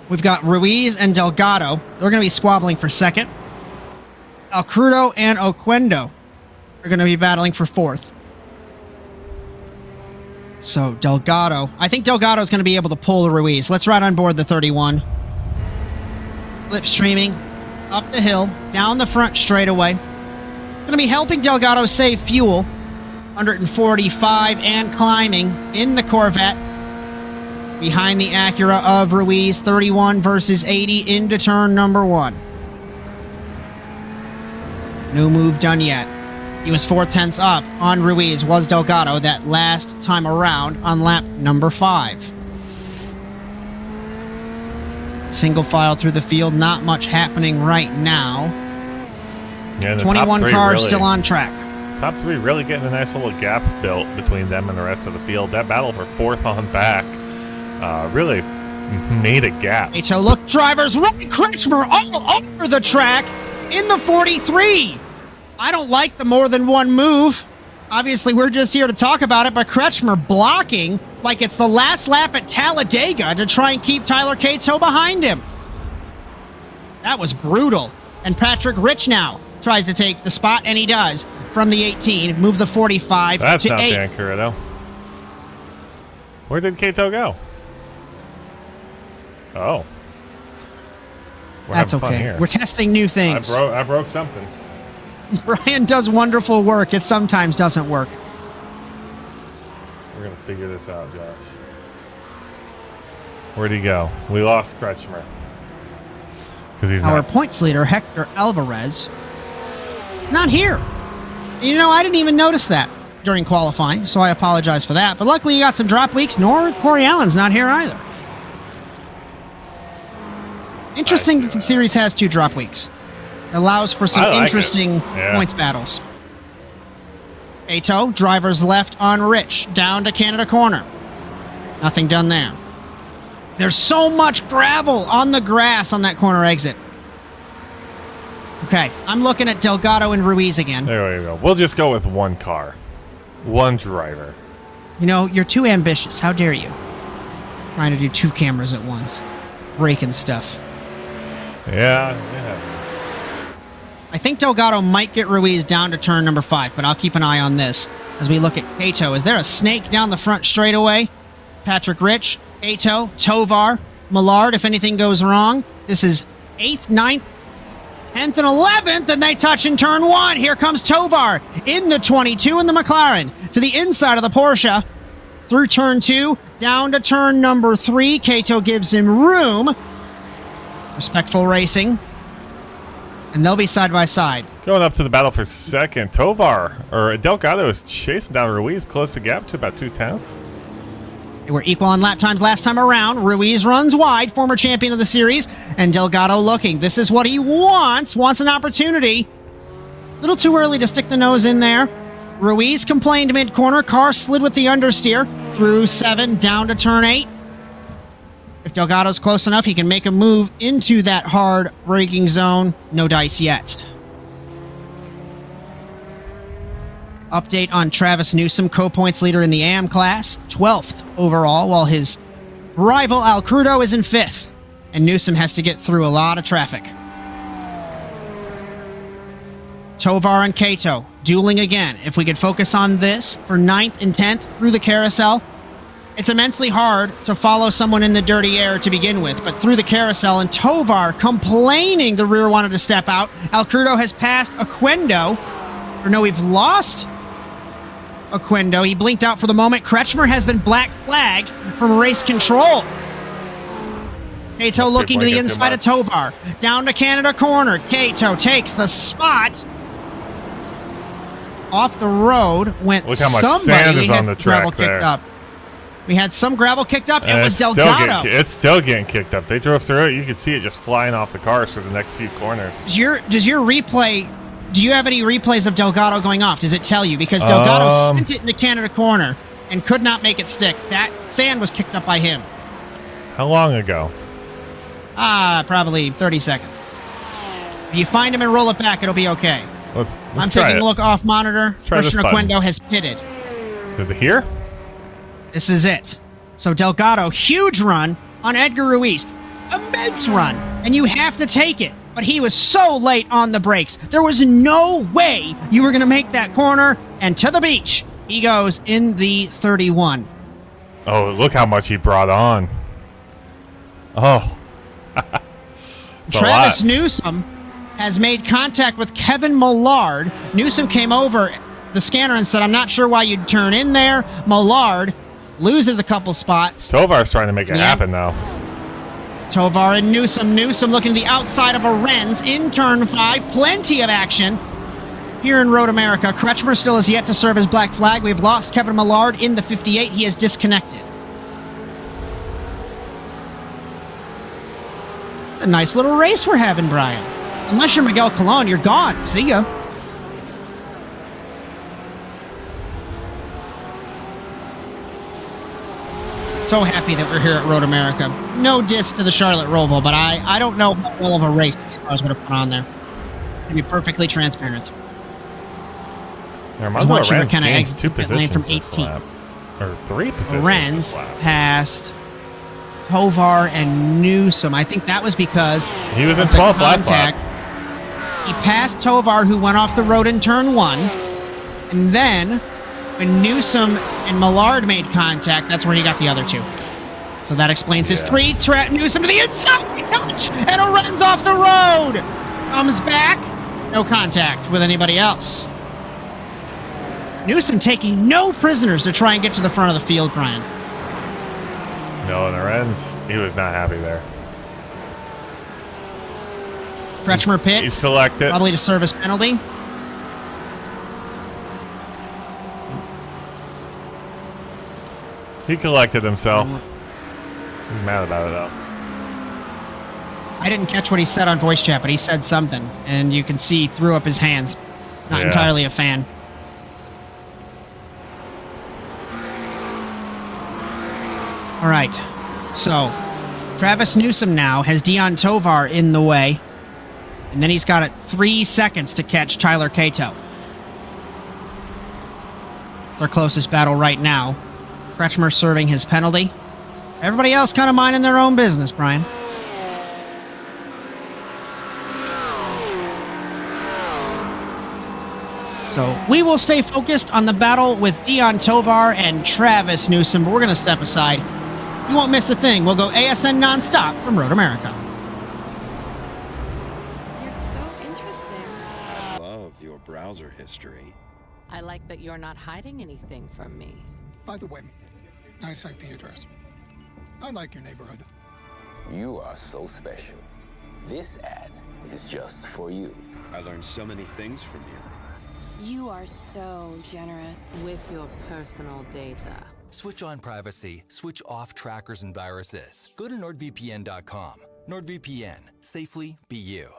[SPEAKER 1] We've got Ruiz and Delgado. They're going to be squabbling for 2nd. El Crudo and Oquendo are going to be battling for 4th. So Delgado, I think Delgado is going to be able to pull Ruiz. Let's ride on board the 31. Flip streaming up the hill, down the front straightaway. Going to be helping Delgado save fuel. 145 and climbing in the Corvette. Behind the Acura of Ruiz, 31 versus 80 into turn number 1. No move done yet. He was 4/10 up on Ruiz, was Delgado, that last time around on lap number 5. Single file through the field, not much happening right now.
[SPEAKER 2] Yeah,
[SPEAKER 1] 21 cars still on track.
[SPEAKER 2] Top 3 really getting a nice little gap built between them and the rest of the field. That battle for 4th on back really made a gap.
[SPEAKER 1] So look, drivers, right, Kretschmer all over the track in the 43. I don't like the more than one move. Obviously, we're just here to talk about it, but Kretschmer blocking like it's the last lap at Talladega to try and keep Tyler Cato behind him. That was brutal. And Patrick Rich now tries to take the spot, and he does. From the 18, move the 45
[SPEAKER 2] That's
[SPEAKER 1] to 8.
[SPEAKER 2] That's not Dan Corrido. Where did Cato go? Oh.
[SPEAKER 1] That's okay. We're testing new things.
[SPEAKER 2] I broke something.
[SPEAKER 1] Bryan does wonderful work. It sometimes doesn't work.
[SPEAKER 2] We're going to figure this out, Josh. Where'd he go? We lost Kretschmer. Because he's
[SPEAKER 1] Our
[SPEAKER 2] not.
[SPEAKER 1] points leader, Hector Alvarez, not here. You know, I didn't even notice that during qualifying, so I apologize for that. But luckily, you got some drop weeks. Nor Corey Allen's not here either. Interesting that the series has 2 drop weeks. Allows for some interesting points battles. Ato, driver's left on Rich, down to Canada corner. Nothing done there. There's so much gravel on the grass on that corner exit. Okay, I'm looking at Delgado and Ruiz again.
[SPEAKER 2] There we go. We'll just go with one car. One driver.
[SPEAKER 1] You know, you're too ambitious. How dare you? Trying to do 2 cameras at once. Breaking stuff.
[SPEAKER 2] Yeah.
[SPEAKER 1] I think Delgado might get Ruiz down to turn number 5, but I'll keep an eye on this as we look at Kato. Is there a snake down the front straightaway? Patrick Rich, Kato, Tovar, Millard, if anything goes wrong. This is 8th, 9th, 10th, and 11th, and they touch in turn 1. Here comes Tovar in the 22 in the McLaren to the inside of the Porsche. Through turn 2, down to turn number 3. Kato gives him room. Respectful racing. And they'll be side by side.
[SPEAKER 2] Going up to the battle for second. Delgado is chasing down Ruiz, close the gap to about 2/10.
[SPEAKER 1] They were equal on lap times last time around. Ruiz runs wide, former champion of the series, and Delgado looking. This is what he wants an opportunity. A little too early to stick the nose in there. Ruiz complained mid-corner. Car slid with the understeer. Through 7, down to turn 8. If Delgado's close enough, he can make a move into that hard braking zone. No dice yet. Update on Travis Newsom, co-points leader in the AM class, 12th overall, while his rival Al Crudo is in 5th. And Newsom has to get through a lot of traffic. Tovar and Kato dueling again. If we could focus on this for 9th and 10th through the carousel, it's immensely hard to follow someone in the dirty air to begin with, but through the carousel, and Tovar complaining the rear wanted to step out. Al Crudo has passed Oquendo. Or no, we've lost Oquendo. He blinked out for the moment. Kretschmer has been black flagged from race control. Kato looking to the inside of Tovar. Down to Canada corner. Kato takes the spot. Off the road went
[SPEAKER 2] Look how much
[SPEAKER 1] somebody.
[SPEAKER 2] sand is on the track
[SPEAKER 1] gravel
[SPEAKER 2] there.
[SPEAKER 1] Kicked up. We had some gravel kicked up. It was Delgado.
[SPEAKER 2] It's still getting kicked up. They drove through it. You could see it just flying off the cars for the next few corners.
[SPEAKER 1] Does your replay? Do you have any replays of Delgado going off? Does it tell you? Because Delgado sent it into Canada corner and could not make it stick. That sand was kicked up by him.
[SPEAKER 2] How long ago?
[SPEAKER 1] Probably 30 seconds. If you find him and roll it back, it'll be okay.
[SPEAKER 2] Let's
[SPEAKER 1] I'm
[SPEAKER 2] try
[SPEAKER 1] taking
[SPEAKER 2] it.
[SPEAKER 1] a look off monitor. Christian Oquendo has pitted.
[SPEAKER 2] Is it here?
[SPEAKER 1] This is it. So Delgado, huge run on Edgar Ruiz. Immense run. And you have to take it. But he was so late on the brakes. There was no way you were going to make that corner. And to the beach, he goes in the 31.
[SPEAKER 2] Oh, look how much he brought on. Oh.
[SPEAKER 1] Travis Newsom has made contact with Kevin Millard. Newsom came over the scanner and said, I'm not sure why you'd turn in there. Millard loses a couple spots.
[SPEAKER 2] Tovar's trying to make it happen, though.
[SPEAKER 1] Tovar and Newsom. Newsom looking to the outside of Arens in turn 5. Plenty of action here in Road America. Kretschmer still has yet to serve his black flag. We've lost Kevin Millard in the 58. He is disconnected. A nice little race we're having, Bryan. Unless you're Miguel Colon, you're gone. See ya. So happy that we're here at Road America. No diss to the Charlotte Roval, but I don't know what well of a race these cars would have put on there. To be perfectly transparent.
[SPEAKER 2] Armando
[SPEAKER 1] Arens
[SPEAKER 2] Arens
[SPEAKER 1] kind of
[SPEAKER 2] gained
[SPEAKER 1] exits
[SPEAKER 2] 2
[SPEAKER 1] the pit
[SPEAKER 2] positions
[SPEAKER 1] lane from
[SPEAKER 2] this
[SPEAKER 1] 18.
[SPEAKER 2] lap. Or 3 positions
[SPEAKER 1] Arens
[SPEAKER 2] this lap.
[SPEAKER 1] passed Tovar and Newsom. I think that was because
[SPEAKER 2] He was in
[SPEAKER 1] of the
[SPEAKER 2] 12th last
[SPEAKER 1] contact.
[SPEAKER 2] lap.
[SPEAKER 1] He passed Tovar, who went off the road in turn 1. And then, when Newsom and Millard made contact, that's where he got the other 2. So that explains his 3. Newsom to the inside touch, and Arens off the road. Comes back, no contact with anybody else. Newsom taking no prisoners to try and get to the front of the field, Bryan.
[SPEAKER 2] No, and Arens, he was not happy there.
[SPEAKER 1] Kretschmer pits.
[SPEAKER 2] He's selected.
[SPEAKER 1] Probably to serve his penalty.
[SPEAKER 2] He collected himself. He's mad about it, though.
[SPEAKER 1] I didn't catch what he said on voice chat, but he said something, and you can see he threw up his hands. Not entirely a fan. All right, so Travis Newsom now has Dion Tovar in the way, and then he's got 3 seconds to catch Tyler Cato. It's our closest battle right now. Kretschmer serving his penalty. Everybody else kind of minding their own business, Bryan. So we will stay focused on the battle with Dion Tovar and Travis Newsom, but we're going to step aside. You won't miss a thing. We'll go ASN nonstop from Road America.
[SPEAKER 3] You're so interesting.
[SPEAKER 4] I love your browser history.
[SPEAKER 3] I like that you're not hiding anything from me.
[SPEAKER 5] By the way, nice IP address. I like your neighborhood.
[SPEAKER 6] You are so special. This ad is just for you.
[SPEAKER 4] I learned so many things from you.
[SPEAKER 3] You are so generous with your personal data.
[SPEAKER 7] Switch on privacy, switch off trackers and viruses. Go to NordVPN.com. NordVPN. Safely be you.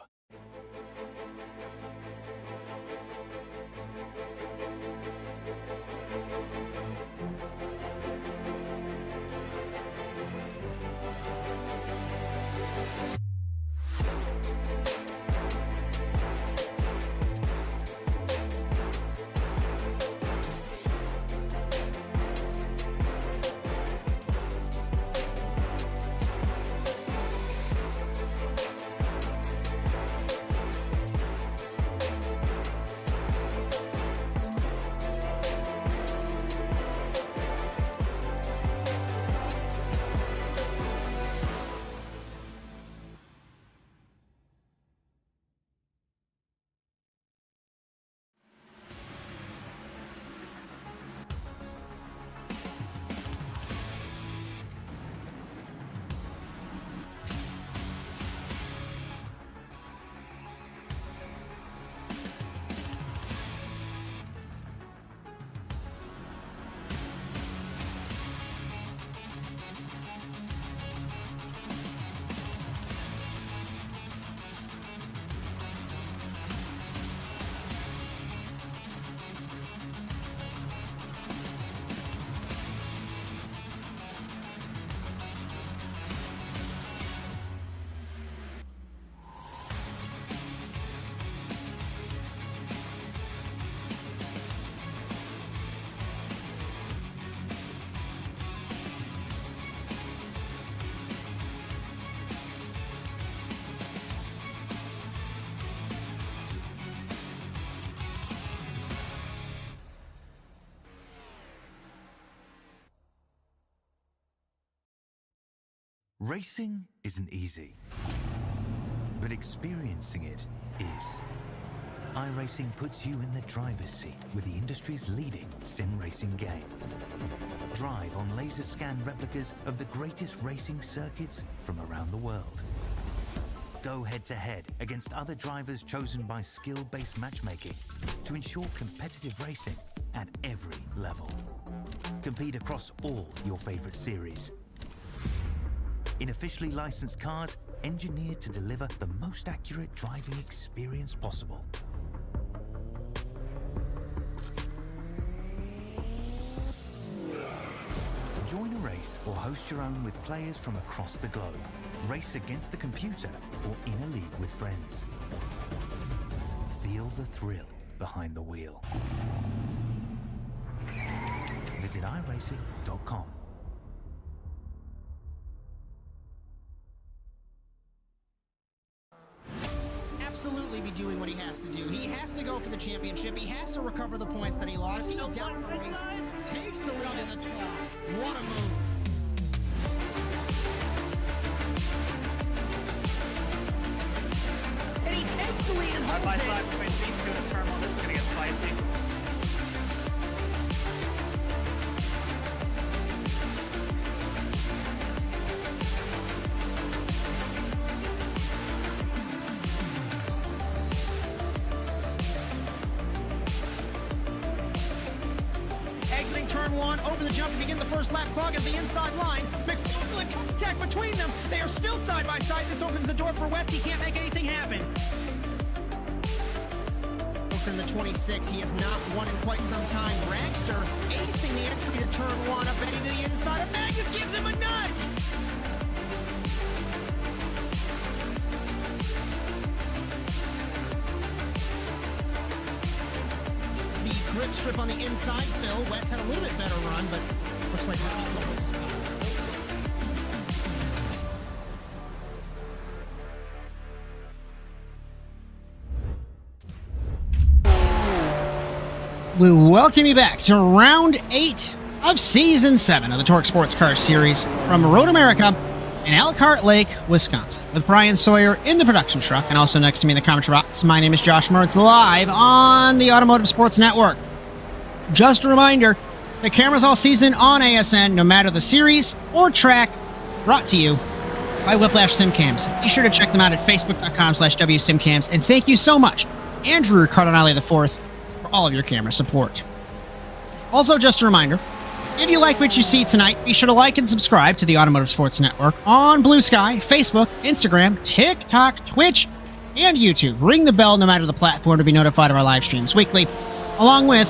[SPEAKER 8] Racing isn't easy, but experiencing it is. iRacing puts you in the driver's seat with the industry's leading sim racing game. Drive on laser scan replicas of the greatest racing circuits from around the world. Go head-to-head against other drivers chosen by skill-based matchmaking to ensure competitive racing at every level. Compete across all your favorite series. In officially licensed cars, engineered to deliver the most accurate driving experience possible. Join a race or host your own with players from across the globe. Race against the computer or in a league with friends. Feel the thrill behind the wheel. Visit iRacing.com.
[SPEAKER 1] Absolutely be doing what he has to do. He has to go for the championship. He has to recover the points that he lost. He's down the race, takes the lead in the 12. What a move. And he takes the lead and holds it.
[SPEAKER 9] Side between these two and Terminal. This is going to get spicy.
[SPEAKER 1] turn one, over the jump to begin the first lap, clog at the inside line. McFarland contact between them. They are still side by side. This opens the door for Wetz. He can't make anything happen. In the 26, he has not won in quite some time. Dragster acing the entry to turn one, up heading to the inside. And Magnus gives him a nudge. The grip strip on the inside, Phil. Wetz had a little bit better run, but looks like Magnus will hold his power. We welcome you back to round 8 of season 7 of the TORQ Sports Car Series from Road America in Elkhart Lake, Wisconsin, with Bryan Sawyer in the production truck, and also next to me in the commentary box. My name is Josh Mertz, live on the Automotive Sports Network. Just a reminder, the cameras all season on ASN, no matter the series or track, brought to you by Whiplash SimCams. Be sure to check them out at facebook.com/WSimCams, and thank you so much, Andrew Cardinale IV, all of your camera support. Also, just a reminder, if you like what you see tonight, be sure to like and subscribe to the Automotive Sports Network on Blue Sky, Facebook, Instagram, TikTok, Twitch, and YouTube. Ring the bell no matter the platform to be notified of our live streams weekly, along with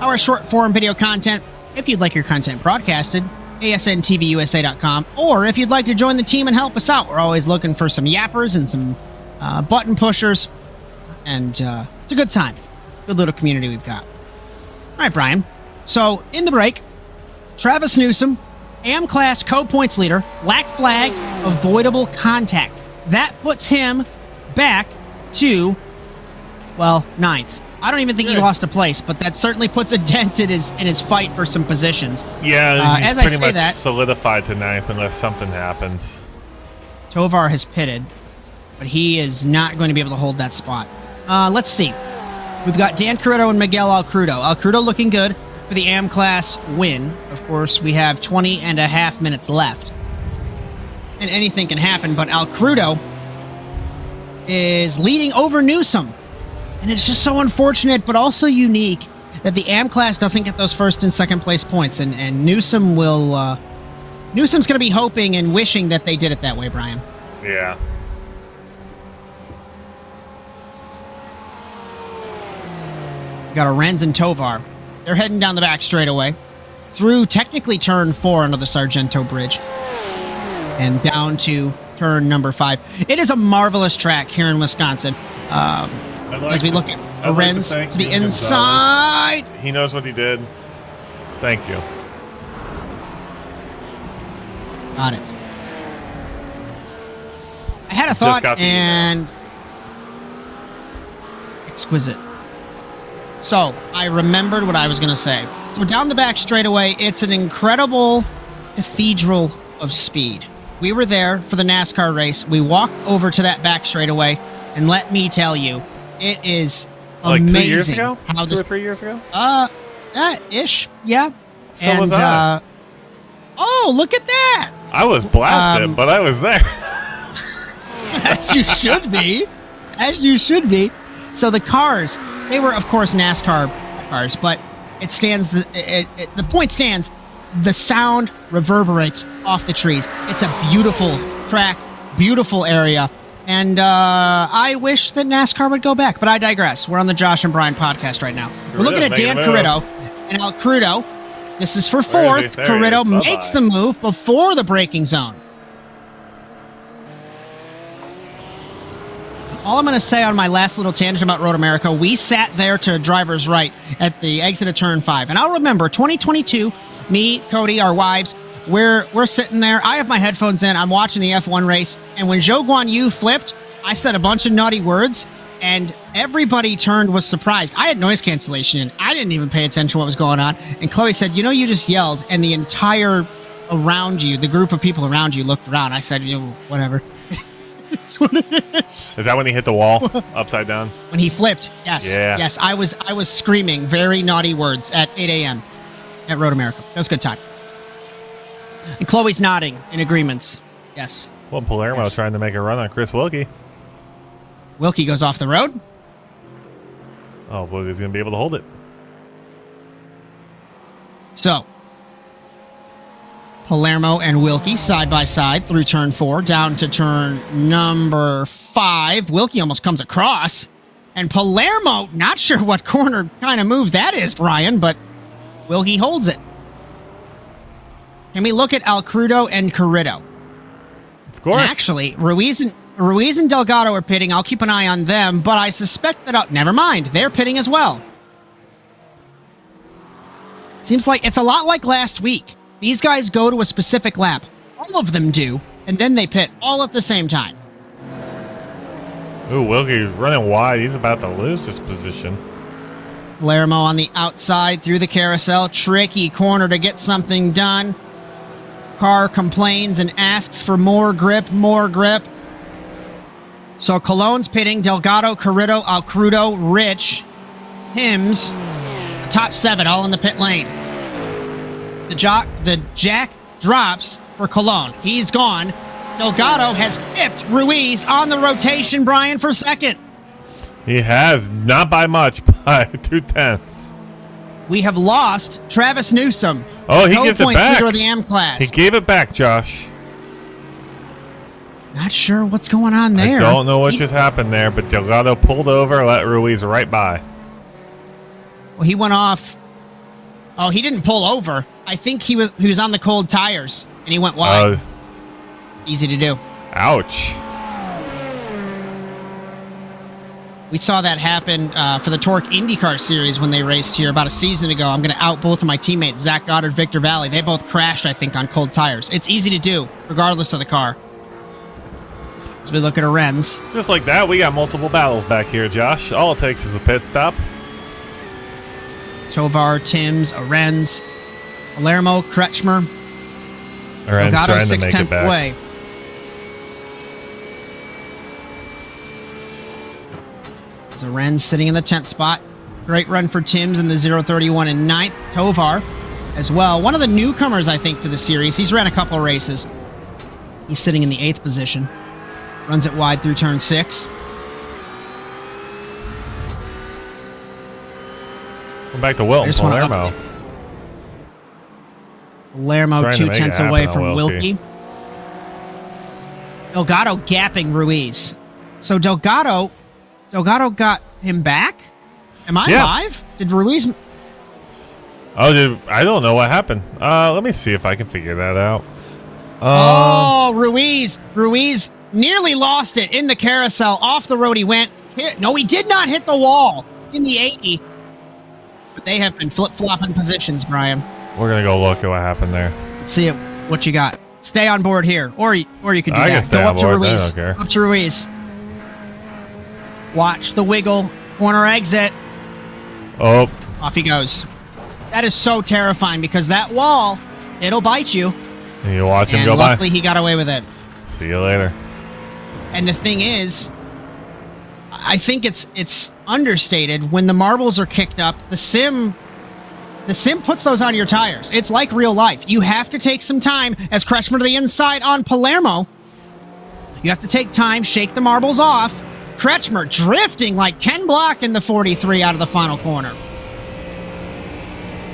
[SPEAKER 1] our short form video content. If you'd like your content broadcasted, asntvUSA.com, or if you'd like to join the team and help us out, we're always looking for some yappers and some button pushers, and it's a good time. Good little community we've got. All right, Bryan. So, in the break, Travis Newsom, AM Class co-points leader, black flag, avoidable contact. That puts him back to, well, 9th. I don't even think he lost a place, but that certainly puts a dent in his fight for some positions.
[SPEAKER 2] Yeah, he's
[SPEAKER 1] as
[SPEAKER 2] pretty
[SPEAKER 1] I say
[SPEAKER 2] much
[SPEAKER 1] that,
[SPEAKER 2] solidified to 9th unless something happens.
[SPEAKER 1] Tovar has pitted, but he is not going to be able to hold that spot. Let's see. We've got Dan Carrito and Miguel Alcrudo. Alcrudo looking good for the AM Class win. Of course, we have 20 and a half minutes left. And anything can happen, but Alcrudo is leading over Newsom. And it's just so unfortunate, but also unique, that the AM Class doesn't get those first and second place points. And Newsom will... Newsom's going to be hoping and wishing that they did it that way, Bryan.
[SPEAKER 2] Yeah.
[SPEAKER 1] Got a Renz and Tovar. They're heading down the back straightaway through technically turn 4 under the Sargento Bridge and down to turn number 5. It is a marvelous track here in Wisconsin. As we look at Renz to the inside.
[SPEAKER 2] He knows what he did. Thank you.
[SPEAKER 1] Got it. I had a thought and... Exquisite. So, I remembered what I was going to say. So, down the back straightaway, it's an incredible cathedral of speed. We were there for the NASCAR race. We walked over to that back straightaway, and let me tell you, it is amazing.
[SPEAKER 2] Like 2 years ago?
[SPEAKER 1] How
[SPEAKER 2] 2 or 3 years ago?
[SPEAKER 1] Ish, yeah.
[SPEAKER 2] So was I.
[SPEAKER 1] Oh, look at that!
[SPEAKER 2] I was blasted, but I was there.
[SPEAKER 1] As you should be. As you should be. So the cars, they were, of course, NASCAR cars, but it stands. The point stands. The sound reverberates off the trees. It's a beautiful track, beautiful area, and I wish that NASCAR would go back. But I digress. We're on the Josh and Bryan podcast right now. We're looking at Dan Carrito and Alcrudo. This is for 4th. Carrito makes the move before the braking zone. All I'm going to say on my last little tangent about Road America, we sat there to driver's right at the exit of turn 5. And I'll remember 2022, me, Cody, our wives, we're sitting there. I have my headphones in. I'm watching the F1 race. And when Zhou Guan Yu flipped, I said a bunch of naughty words. And everybody turned was surprised. I had noise cancellation in. I didn't even pay attention to what was going on. And Chloe said, you know, you just yelled. And the entire around you, the group of people around you looked around. I said, you know, whatever. That's what it is.
[SPEAKER 2] Is that when he hit the wall upside down?
[SPEAKER 1] When he flipped, yes.
[SPEAKER 2] Yeah.
[SPEAKER 1] Yes, I was screaming very naughty words at 8 a.m. at Road America. That was a good time. And Chloe's nodding in agreements. Yes.
[SPEAKER 2] Well, Palermo trying to make a run on Chris Wilkie.
[SPEAKER 1] Wilkie goes off the road.
[SPEAKER 2] Oh, Wilkie's going to be able to hold it.
[SPEAKER 1] So, Palermo and Wilkie side by side through turn 4, down to turn number 5. Wilkie almost comes across. And Palermo, not sure what corner kind of move that is, Bryan, but Wilkie holds it. Can we look at Alcrudo and Carrito?
[SPEAKER 2] Of course.
[SPEAKER 1] And actually, Ruiz and Delgado are pitting. I'll keep an eye on them, but I suspect that... never mind. They're pitting as well. Seems like it's a lot like last week. These guys go to a specific lap. All of them do, and then they pit all at the same time.
[SPEAKER 2] Ooh, Wilkie's running wide. He's about to lose this position.
[SPEAKER 1] Palermo on the outside through the carousel. Tricky corner to get something done. Car complains and asks for more grip, more grip. So Cologne's pitting. Delgado, Carrito, Alcrudo, Rich, Hims. The top 7 all in the pit lane. The jack drops for Cologne. He's gone. Delgado has pipped Ruiz on the rotation, Bryan, for second.
[SPEAKER 2] He has, not by much, by 2/10.
[SPEAKER 1] We have lost Travis Newsom.
[SPEAKER 2] Oh, he gives it back.
[SPEAKER 1] Leader of the M class.
[SPEAKER 2] He gave it back, Josh.
[SPEAKER 1] Not sure what's going on there.
[SPEAKER 2] I don't know what just happened there, but Delgado pulled over, let Ruiz right by.
[SPEAKER 1] Well, he went off. Oh, he didn't pull over. I think he was on the cold tires, and he went wide. Easy to do.
[SPEAKER 2] Ouch.
[SPEAKER 1] We saw that happen for the TORQ IndyCar series when they raced here about a season ago. I'm going to out both of my teammates, Zach Goddard, Victor Valley. They both crashed, I think, on cold tires. It's easy to do, regardless of the car. As we look at Arens.
[SPEAKER 2] Just like that, we got multiple battles back here, Josh. All it takes is a pit stop.
[SPEAKER 1] Tovar, Timms, Arens, Palermo, Kretschmer.
[SPEAKER 2] Arens
[SPEAKER 1] Delgado,
[SPEAKER 2] trying to make it back.
[SPEAKER 1] Away. Arens sitting in the 10th spot. Great run for Timms in the 0:31 and 9th. Tovar as well. One of the newcomers, I think, to the series. He's ran a couple of races. He's sitting in the 8th position. Runs it wide through turn 6.
[SPEAKER 2] Come back to Wilton, Palermo.
[SPEAKER 1] Palermo 2/10 away from Wilkie. Delgado gapping Ruiz. So Delgado got him back? Am I live? Did Ruiz...
[SPEAKER 2] Oh, dude, I don't know what happened. Let me see if I can figure that out.
[SPEAKER 1] Ruiz nearly lost it in the carousel. Off the road he went. No, he did not hit the wall in the 80. But they have been flip-flopping positions, Bryan.
[SPEAKER 2] We're going to go look at what happened there.
[SPEAKER 1] Let's see what you got. Stay on board here. Or you could do
[SPEAKER 2] I
[SPEAKER 1] that.
[SPEAKER 2] can stay
[SPEAKER 1] Go
[SPEAKER 2] on
[SPEAKER 1] up to
[SPEAKER 2] board.
[SPEAKER 1] Ruiz.
[SPEAKER 2] I don't care.
[SPEAKER 1] Up to Ruiz. Watch the wiggle. Corner exit.
[SPEAKER 2] Oh.
[SPEAKER 1] Off he goes. That is so terrifying because that wall, it'll bite you.
[SPEAKER 2] And you watch him go
[SPEAKER 1] by. Luckily, he got away with it.
[SPEAKER 2] See you later.
[SPEAKER 1] And the thing is, I think it's understated when the marbles are kicked up. The sim puts those on your tires. It's like real life. You have to take some time. As Kretschmer to the inside on Palermo, you have to take time, shake the marbles off. Kretschmer drifting like Ken Block in the 43 out of the final corner.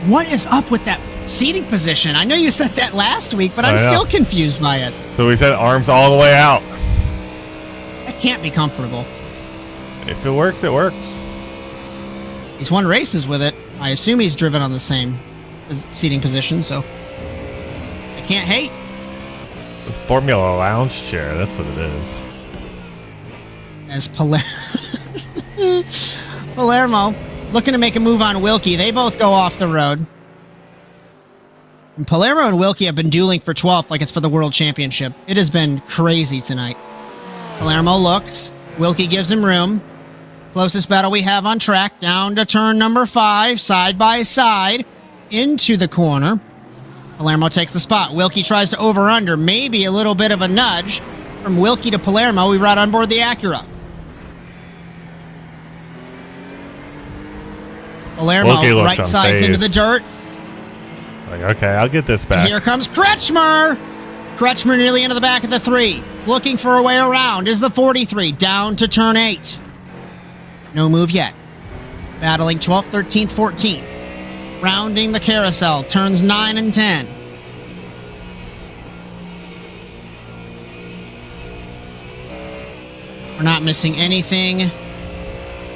[SPEAKER 1] What is up with that seating position? I know you said that last week, but I'm still confused by it.
[SPEAKER 2] So we said arms all the way out.
[SPEAKER 1] That can't be comfortable.
[SPEAKER 2] If it works, it works.
[SPEAKER 1] He's won races with it. I assume he's driven on the same seating position, so I can't hate.
[SPEAKER 2] The Formula Lounge chair, that's what it is.
[SPEAKER 1] As Palermo looking to make a move on Wilkie. They both go off the road. And Palermo and Wilkie have been dueling for 12th like it's for the World Championship. It has been crazy tonight. Palermo looks. Wilkie gives him room. Closest battle we have on track. Down to turn number 5. Side by side. Into the corner. Palermo takes the spot. Wilkie tries to over-under. Maybe a little bit of a nudge. From Wilkie to Palermo, we ride on board the Acura. Palermo right sides into the dirt.
[SPEAKER 2] Like, okay, I'll get this back.
[SPEAKER 1] And here comes Kretschmer. Kretschmer nearly into the back of the 3. Looking for a way around is the 43. Down to turn 8. No move yet. Battling 12th, 13th, 14th. Rounding the carousel. Turns 9 and 10. We're not missing anything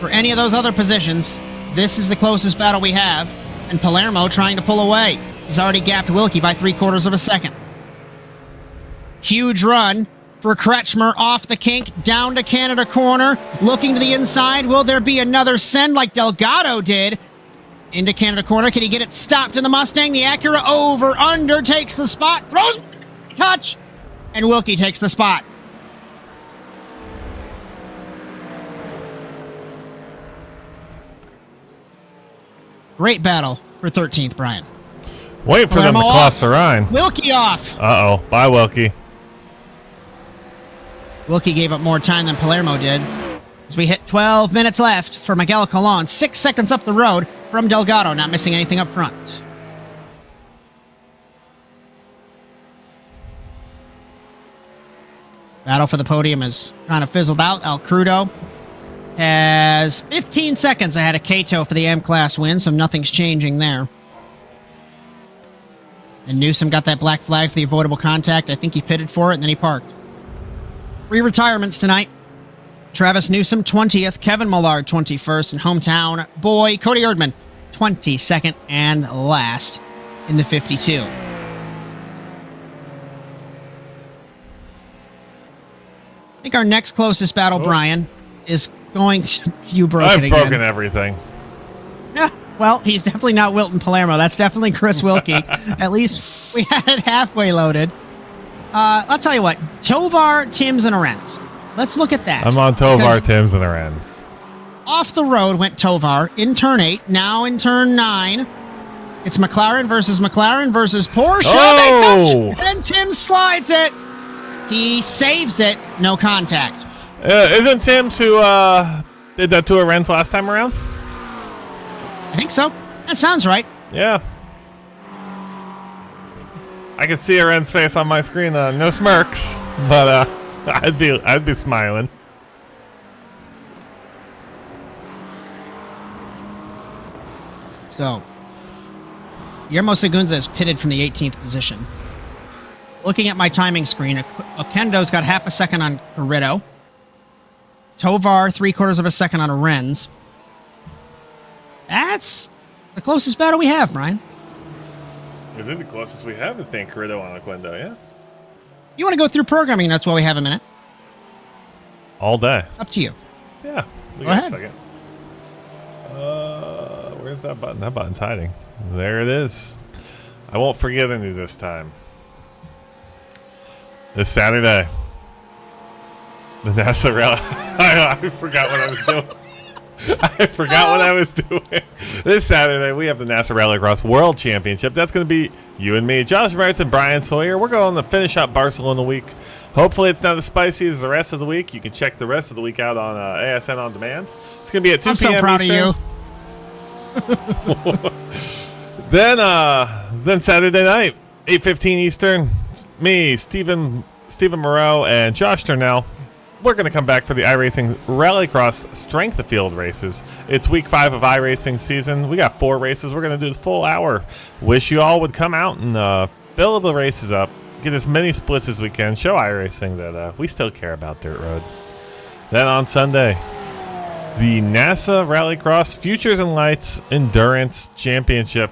[SPEAKER 1] for any of those other positions. This is the closest battle we have, and Palermo trying to pull away. He's already gapped Wilkie by 3/4 of a second. Huge run for Kretschmer off the kink, down to Canada corner, looking to the inside. Will there be another send like Delgado did? Into Canada corner. Can he get it stopped in the Mustang? The Acura over, under, takes the spot, throws, touch, and Wilkie takes the spot. Great battle for 13th, Bryan.
[SPEAKER 2] Wait for them to cross the line.
[SPEAKER 1] Wilkie off.
[SPEAKER 2] Uh-oh. Bye, Wilkie.
[SPEAKER 1] Wilkie gave up more time than Palermo did. As we hit 12 minutes left for Miguel Colon, 6 seconds up the road from Delgado, not missing anything up front. Battle for the podium has kind of fizzled out. El Crudo has 15 seconds ahead of Cato for the M-Class win, so nothing's changing there. And Newsom got that black flag for the avoidable contact. I think he pitted for it, and then he parked. 3 retirements tonight. Travis Newsom, 20th. Kevin Millard, 21st. And hometown boy, Cody Erdman, 22nd and last in the 52. I think our next closest battle, Bryan, is going to... You broke it again.
[SPEAKER 2] I've broken everything.
[SPEAKER 1] Yeah, well, he's definitely not Wilton Palermo. That's definitely Chris Wilkie. At least we had it halfway loaded. I'll tell you what. Tovar, Timms, and Arentz. Let's look at that.
[SPEAKER 2] I'm on Tovar, Timms, and Arentz.
[SPEAKER 1] Off the road went Tovar in turn 8. Now in turn 9. It's McLaren versus Porsche.
[SPEAKER 2] Oh!
[SPEAKER 1] They touch, and Tim slides it. He saves it. No contact.
[SPEAKER 2] Isn't Timms who did that to Arentz last time around?
[SPEAKER 1] I think so. That sounds right.
[SPEAKER 2] Yeah. I can see Arent's face on my screen. No smirks, but I'd be smiling.
[SPEAKER 1] So, Guillermo Segunza is pitted from the 18th position. Looking at my timing screen, Oquendo's got half a second on Carrito. Tovar, 3/4 of a second on Arentz. That's the closest battle we have, Bryan.
[SPEAKER 2] I think the closest we have is Dan Carrito on Oquendo, yeah?
[SPEAKER 1] You want to go through programming? That's why we have a minute.
[SPEAKER 2] All day.
[SPEAKER 1] Up to you.
[SPEAKER 2] Yeah.
[SPEAKER 1] Go ahead.
[SPEAKER 2] A second. Where's that button? That button's hiding. There it is. I won't forget any this time. This Saturday. The NASA Rally. I forgot what I was doing. I forgot what I was doing. This Saturday, we have the NASA Rallycross World Championship. That's going to be you and me, Josh Mertz and Bryan Sawyer. We're going to finish up Barcelona week. Hopefully, it's not as spicy as the rest of the week. You can check the rest of the week out on ASN On Demand. It's going to be at 2 p.m.
[SPEAKER 1] I'm so proud
[SPEAKER 2] Eastern.
[SPEAKER 1] of you.
[SPEAKER 2] Then Saturday night, 8:15 Eastern. Me, Stephen Moreau, and Josh Turnell. We're going to come back for the iRacing Rallycross Strength of Field races. It's week 5 of iRacing season. We got 4 races. We're going to do the full hour. Wish you all would come out and fill the races up. Get as many splits as we can. Show iRacing that we still care about dirt road. Then on Sunday, the NASA Rallycross Futures and Lights Endurance Championship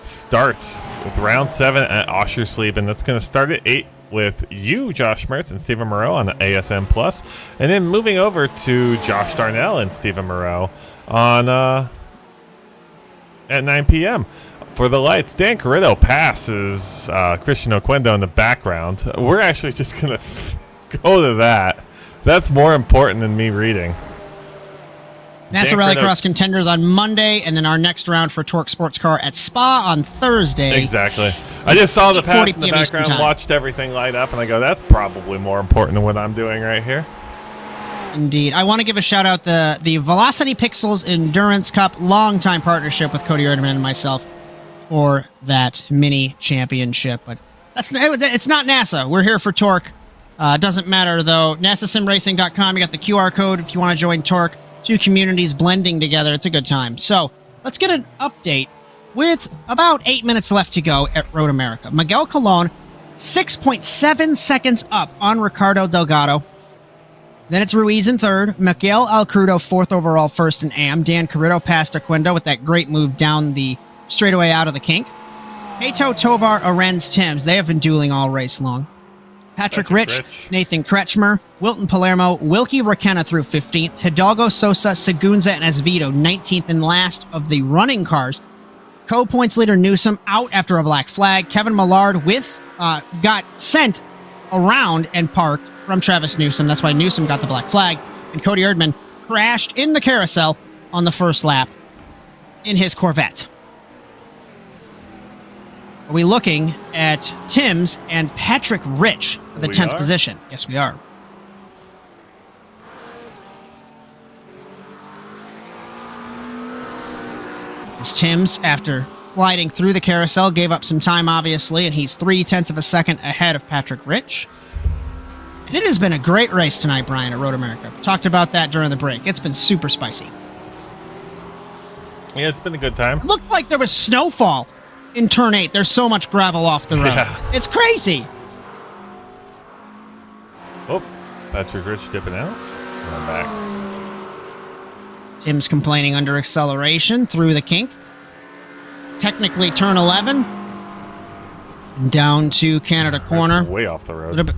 [SPEAKER 2] starts with round 7 at Oschersleben, and that's going to start at 8 with you, Josh Mertz, and Stephen Moreau on the ASM Plus, and then moving over to Josh Darnell and Stephen Moreau on at 9 p.m. For the lights, Dan Carrito passes Christian Oquendo in the background. We're actually just going to go to that. That's more important than me reading.
[SPEAKER 1] NASA Rallycross Contenders on Monday, and then our next round for TORQ Sports Car at Spa on Thursday.
[SPEAKER 2] Exactly. I just saw the pass in the background, watched everything light up, and I go, that's probably more important than what I'm doing right here.
[SPEAKER 1] Indeed. I want to give a shout out the Velocity Pixels Endurance Cup, longtime partnership with Cody Erdman and myself for that mini championship. But it's not NASA. We're here for TORQ. Doesn't matter, though. NASASimRacing.com. You got the QR code if you want to join TORQ. 2 communities blending together. It's a good time. So let's get an update with about 8 minutes left to go at Road America. Miguel Colon, 6.7 seconds up on Ricardo Delgado. Then it's Ruiz in third. Miguel Alcrudo, fourth overall, first in AM. Dan Carrito passed Aquindo with that great move down the straightaway out of the kink. Kato, Tovar, Arens, Timms. They have been dueling all race long. Patrick Rich, Nathan Kretschmer, Wilton Palermo, Wilkie Raquena through 15th. Hidalgo, Sosa, Segunza, and Esvito, 19th and last of the running cars. Co-points leader Newsom out after a black flag. Kevin Millard got sent around and parked from Travis Newsom. That's why Newsom got the black flag. And Cody Erdman crashed in the carousel on the first lap in his Corvette. Are we looking at Timms and Patrick Rich for the 10th position? Yes, we are. As Timms, after gliding through the carousel, gave up some time, obviously, and he's 0.3 of a second ahead of Patrick Rich. And it has been a great race tonight, Bryan, at Road America. We talked about that during the break. It's been super spicy.
[SPEAKER 2] Yeah, it's been a good time.
[SPEAKER 1] It looked like there was snowfall in turn 8. There's so much gravel off the road.
[SPEAKER 2] Yeah.
[SPEAKER 1] It's crazy.
[SPEAKER 2] Oh, Patrick Rich dipping out. I'm back.
[SPEAKER 1] Tim's complaining under acceleration through the kink. Technically turn 11. And down to Canada corner.
[SPEAKER 2] That's way off the road.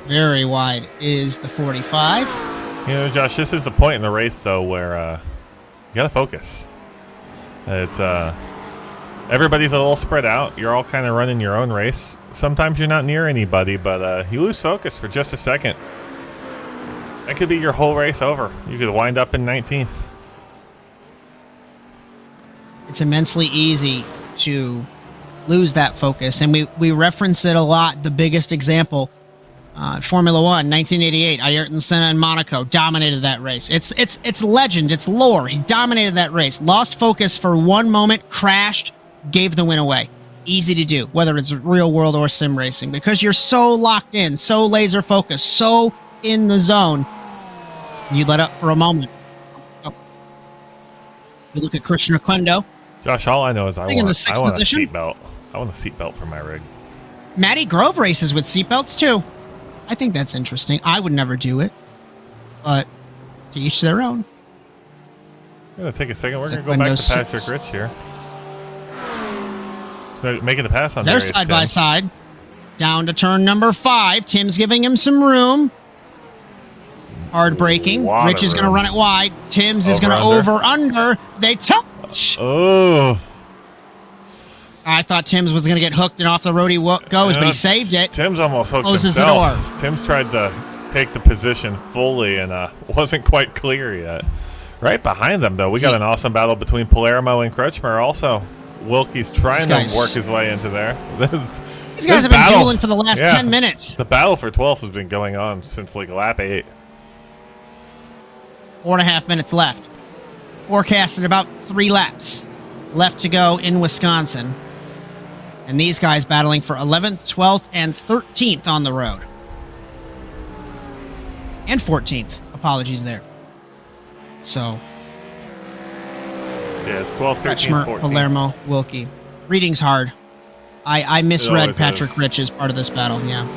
[SPEAKER 1] Very wide is the 45.
[SPEAKER 2] You know, Josh, this is the point in the race, though, where you got to focus. It's everybody's a little spread out. You're all kind of running your own race. Sometimes you're not near anybody, but you lose focus for just a second. That could be your whole race over. You could wind up in 19th.
[SPEAKER 1] It's immensely easy to lose that focus, and we reference it a lot. The biggest example, Formula One, 1988, Ayrton Senna in Monaco dominated that race. It's legend, it's lore. He dominated that race, lost focus for one moment, crashed, gave the win away. Easy to do, whether it's real world or sim racing, because you're so locked in, so laser focused, so in the zone. You let up for a moment. Oh. You look at Christian Aquindo.
[SPEAKER 2] Josh, all I know is I want a
[SPEAKER 1] position.
[SPEAKER 2] seatbelt. I want a seatbelt for my rig.
[SPEAKER 1] Matty Grove races with seatbelts too. I think that's interesting. I would never do it, but to each their own.
[SPEAKER 2] I'm gonna take a second. We're gonna go back to Patrick Rich here. So making the pass on.
[SPEAKER 1] They're side by side. Down to turn number 5. Tim's giving him some room. Hard braking. Rich is going to run it wide. Tim's is going to over-under. They touch.
[SPEAKER 2] Oh.
[SPEAKER 1] I thought Tim's was going to get hooked and off the road he goes, but he saved it.
[SPEAKER 2] Tim's almost hooked
[SPEAKER 1] Closes
[SPEAKER 2] himself.
[SPEAKER 1] the door.
[SPEAKER 2] Tim's tried to take the position fully and wasn't quite clear yet. Right behind them, though, we got an awesome battle between Palermo and Kretschmer also. Wilkie's trying to work his way into there.
[SPEAKER 1] These guys have been dueling for the last 10 minutes.
[SPEAKER 2] The battle for 12th has been going on since like lap 8.
[SPEAKER 1] 4.5 minutes left. Forecasted about 3 laps left to go in Wisconsin. And these guys battling for 11th, 12th, and 13th on the road. And 14th. Apologies there. So.
[SPEAKER 2] Yeah, it's 12, 13,
[SPEAKER 1] Kretschmer,
[SPEAKER 2] 14.
[SPEAKER 1] Palermo, Wilkie. Reading's hard. I misread Patrick Rich as part of this battle, yeah.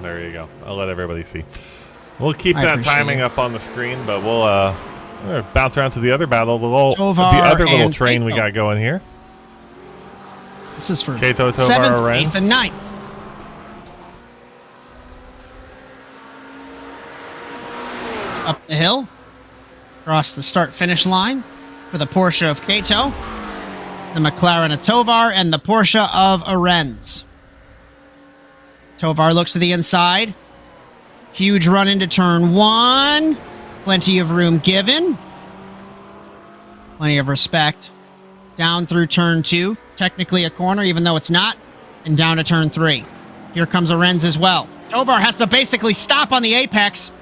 [SPEAKER 2] There you go. I'll let everybody see. We'll keep that timing up on the screen, but we'll bounce around to the other battle, the other little train we got going here.
[SPEAKER 1] This is for
[SPEAKER 2] Kato, Tovar,
[SPEAKER 1] 7th, 8th, and 9th. It's up the hill, across the start-finish line for the Porsche of Kato, the McLaren of Tovar, and the Porsche of Arens. Tovar looks to the inside. Huge run into turn 1. Plenty of room given. Plenty of respect. Down through turn 2. Technically a corner, even though it's not. And down to turn 3. Here comes Arens as well. Tovar has to basically stop on the apex.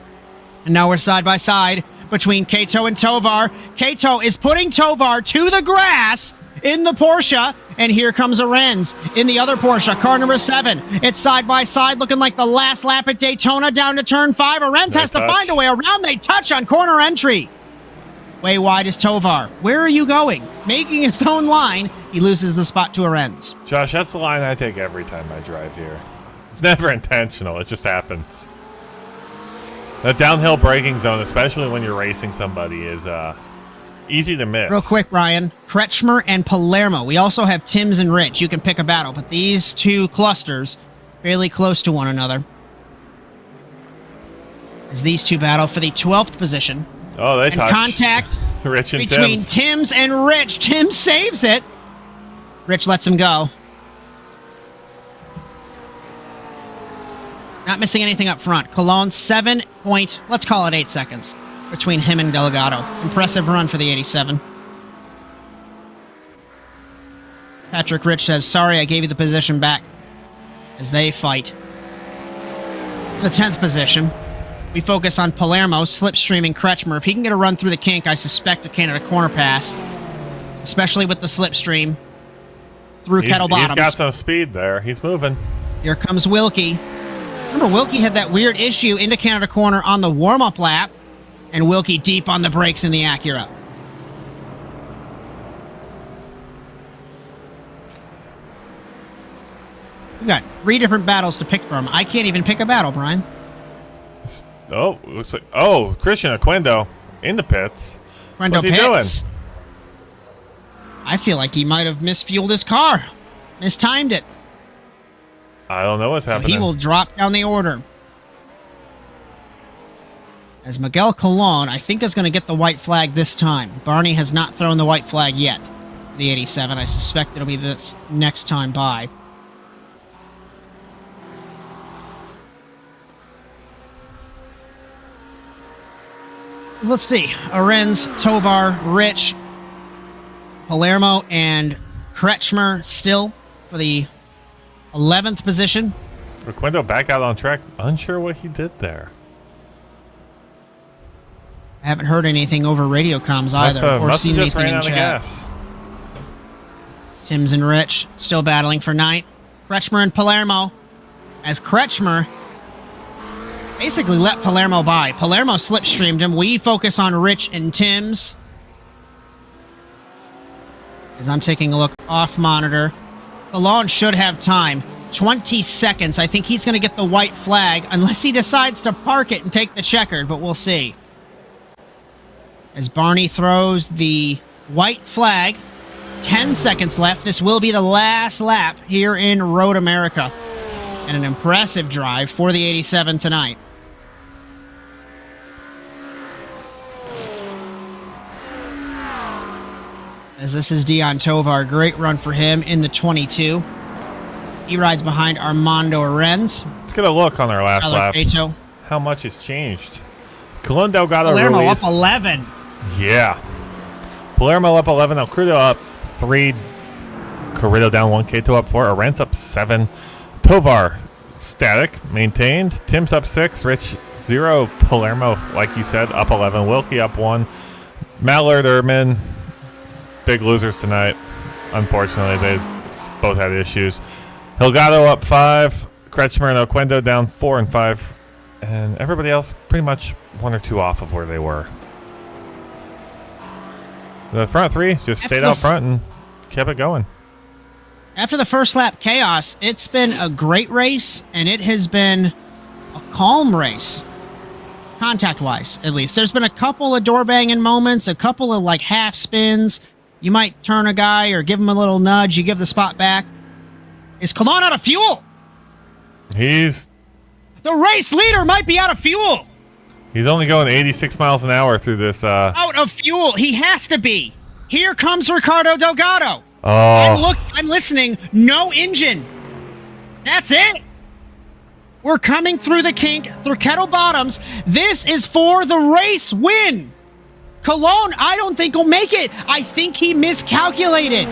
[SPEAKER 1] And now we're side by side between Kato and Tovar. Kato is putting Tovar to the grass in the Porsche, and here comes Arens in the other Porsche, car number 7. It's side by side, looking like the last lap at Daytona, down to turn 5. Arens has to find a way around. They touch on corner entry. Way wide is Tovar. Where are you going? Making his own line. He loses the spot to Arens.
[SPEAKER 2] Josh, that's the line I take every time I drive here. It's never intentional. It just happens. The downhill braking zone, especially when you're racing somebody, is easy to miss.
[SPEAKER 1] Real quick, Bryan. Kretschmer and Palermo. We also have Timms and Rich. You can pick a battle, but these two clusters fairly close to one another. As these two battle for the 12th position.
[SPEAKER 2] Oh, they
[SPEAKER 1] and
[SPEAKER 2] touch.
[SPEAKER 1] Contact
[SPEAKER 2] Rich and
[SPEAKER 1] between
[SPEAKER 2] Timms.
[SPEAKER 1] Timms and Rich. Timms saves it. Rich lets him go. Not missing anything up front. Cologne, 7 point, let's call it 8 seconds between him and Delgado. Impressive run for the 87. Patrick Rich says, sorry I gave you the position back, as they fight. The 10th position. We focus on Palermo, slipstreaming Kretschmer. If he can get a run through the kink, I suspect a Canada corner pass, especially with the slipstream through Kettle Bottoms.
[SPEAKER 2] He's got some speed there. He's moving.
[SPEAKER 1] Here comes Wilkie. Remember, Wilkie had that weird issue into Canada corner on the warm-up lap, and Wilkie deep on the brakes in the Acura. We've got 3 different battles to pick from. I can't even pick a battle, Bryan.
[SPEAKER 2] Oh, looks like Christian Oquendo in the pits. What's he doing?
[SPEAKER 1] I feel like he might have misfueled his car, mistimed it.
[SPEAKER 2] I don't know what's happening.
[SPEAKER 1] He will drop down the order. As Miguel Colon, I think, is going to get the white flag this time. Barney has not thrown the white flag yet. The 87. I suspect it'll be this next time by. Let's see. Arenz, Tovar, Rich, Palermo, and Kretschmer still for the 11th position.
[SPEAKER 2] Oquendo back out on track. Unsure what he did there.
[SPEAKER 1] I haven't heard anything over radio comms either, or
[SPEAKER 2] must have
[SPEAKER 1] seen
[SPEAKER 2] just
[SPEAKER 1] anything
[SPEAKER 2] ran
[SPEAKER 1] in
[SPEAKER 2] out of
[SPEAKER 1] chat.
[SPEAKER 2] gas.
[SPEAKER 1] Timms and Rich still battling for 9th. Kretschmer and Palermo, as Kretschmer basically let Palermo by. Palermo slipstreamed him. We focus on Rich and Timms. As I'm taking a look off monitor. Colon should have time. 20 seconds. I think he's going to get the white flag unless he decides to park it and take the checkered, but we'll see. As Barney throws the white flag. 10 seconds left. This will be the last lap here in Road America. And an impressive drive for the 87 tonight. As this is Dion Tovar. Great run for him in the 22. He rides behind Armando Arenz.
[SPEAKER 2] Let's get a look on our last lap.
[SPEAKER 1] Cato.
[SPEAKER 2] How much has changed? Colon Delgado
[SPEAKER 1] Palermo
[SPEAKER 2] release.
[SPEAKER 1] up 11.
[SPEAKER 2] Yeah. Palermo up 11. Alcrudo up 3. Corrido down 1. Cato up 4. Arenz up 7. Tovar static, maintained. Tim's up 6. Rich 0. Palermo, like you said, up 11. Wilkie up 1. Mallard, Erman, big losers tonight. Unfortunately, they both had issues. Delgado up 5. Kretschmer and Oquendo down 4 and 5. And everybody else pretty much 1 or 2 off of where they were. The front 3 just stayed out front and kept it going.
[SPEAKER 1] After the first lap chaos, it's been a great race, and it has been a calm race. Contact-wise, at least. There's been a couple of door-banging moments, a couple of, like, half spins. You might turn a guy or give him a little nudge. You give the spot back. Is Colon out of fuel?
[SPEAKER 2] He's...
[SPEAKER 1] The race leader might be out of fuel.
[SPEAKER 2] He's only going 86 miles an hour through this...
[SPEAKER 1] Out of fuel. He has to be. Here comes Ricardo Delgado.
[SPEAKER 2] Oh.
[SPEAKER 1] I'm listening. No engine. That's it. We're coming through the kink, through Kettle Bottoms. This is for the race win. Colon, I don't think will make it. I think he miscalculated.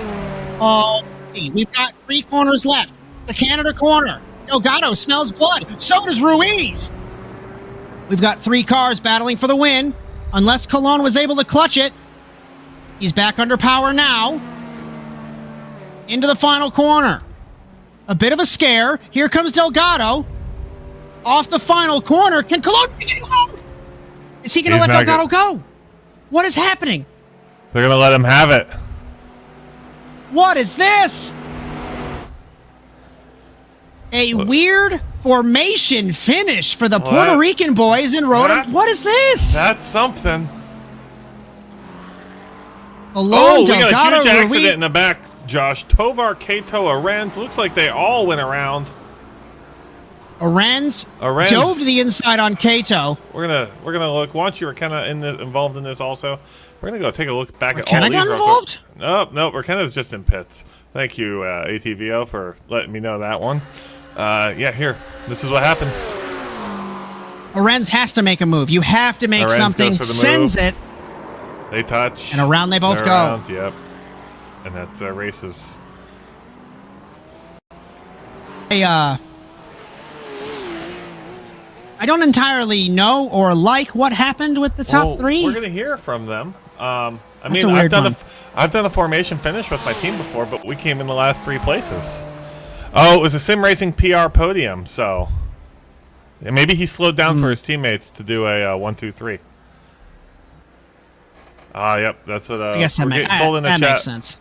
[SPEAKER 1] Oh, we've got 3 corners left. The Canada corner. Delgado smells blood. So does Ruiz. We've got 3 cars battling for the win. Unless Colon was able to clutch it. He's back under power now. Into the final corner. A bit of a scare. Here comes Delgado. Off the final corner. Can Colon get him home? Is he going to let Delgado go? What is happening?
[SPEAKER 2] They're going to let him have it.
[SPEAKER 1] What is this? A weird formation finish for the
[SPEAKER 2] Well,
[SPEAKER 1] Puerto Rican boys in Rhoda. What is this?
[SPEAKER 2] That's something.
[SPEAKER 1] Alone,
[SPEAKER 2] We got a
[SPEAKER 1] Delgado,
[SPEAKER 2] huge accident
[SPEAKER 1] Ruiz.
[SPEAKER 2] in the back, Josh. Tovar, Kato, Arenz. Looks like they all went around.
[SPEAKER 1] Arenz dove to the inside on Kato.
[SPEAKER 2] We're gonna look. Once you were kind of involved in this also, we're gonna go take a look back at all
[SPEAKER 1] McKenna
[SPEAKER 2] these.
[SPEAKER 1] got
[SPEAKER 2] real
[SPEAKER 1] involved?
[SPEAKER 2] quick. No, McKenna's just in pits. Thank you, ATVO, for letting me know that one. Yeah, here. This is what happened.
[SPEAKER 1] Arenz has to make a move. You have to make
[SPEAKER 2] Arenz
[SPEAKER 1] something.
[SPEAKER 2] goes for the
[SPEAKER 1] Sends
[SPEAKER 2] move.
[SPEAKER 1] it.
[SPEAKER 2] They touch.
[SPEAKER 1] And around they both
[SPEAKER 2] They're
[SPEAKER 1] go.
[SPEAKER 2] around, yep. And that's races.
[SPEAKER 1] I don't entirely know or like what happened with the top three.
[SPEAKER 2] We're gonna hear from them. I
[SPEAKER 1] That's
[SPEAKER 2] mean,
[SPEAKER 1] a weird one.
[SPEAKER 2] I've done a formation finish with my team before, but we came in the last 3 places. Oh, it was a sim racing PR podium, so yeah, maybe he slowed down for his teammates to do a 1, 2, 3. Yep, that's what.
[SPEAKER 1] I guess
[SPEAKER 2] we're
[SPEAKER 1] that,
[SPEAKER 2] getting told in the chat.
[SPEAKER 1] makes sense.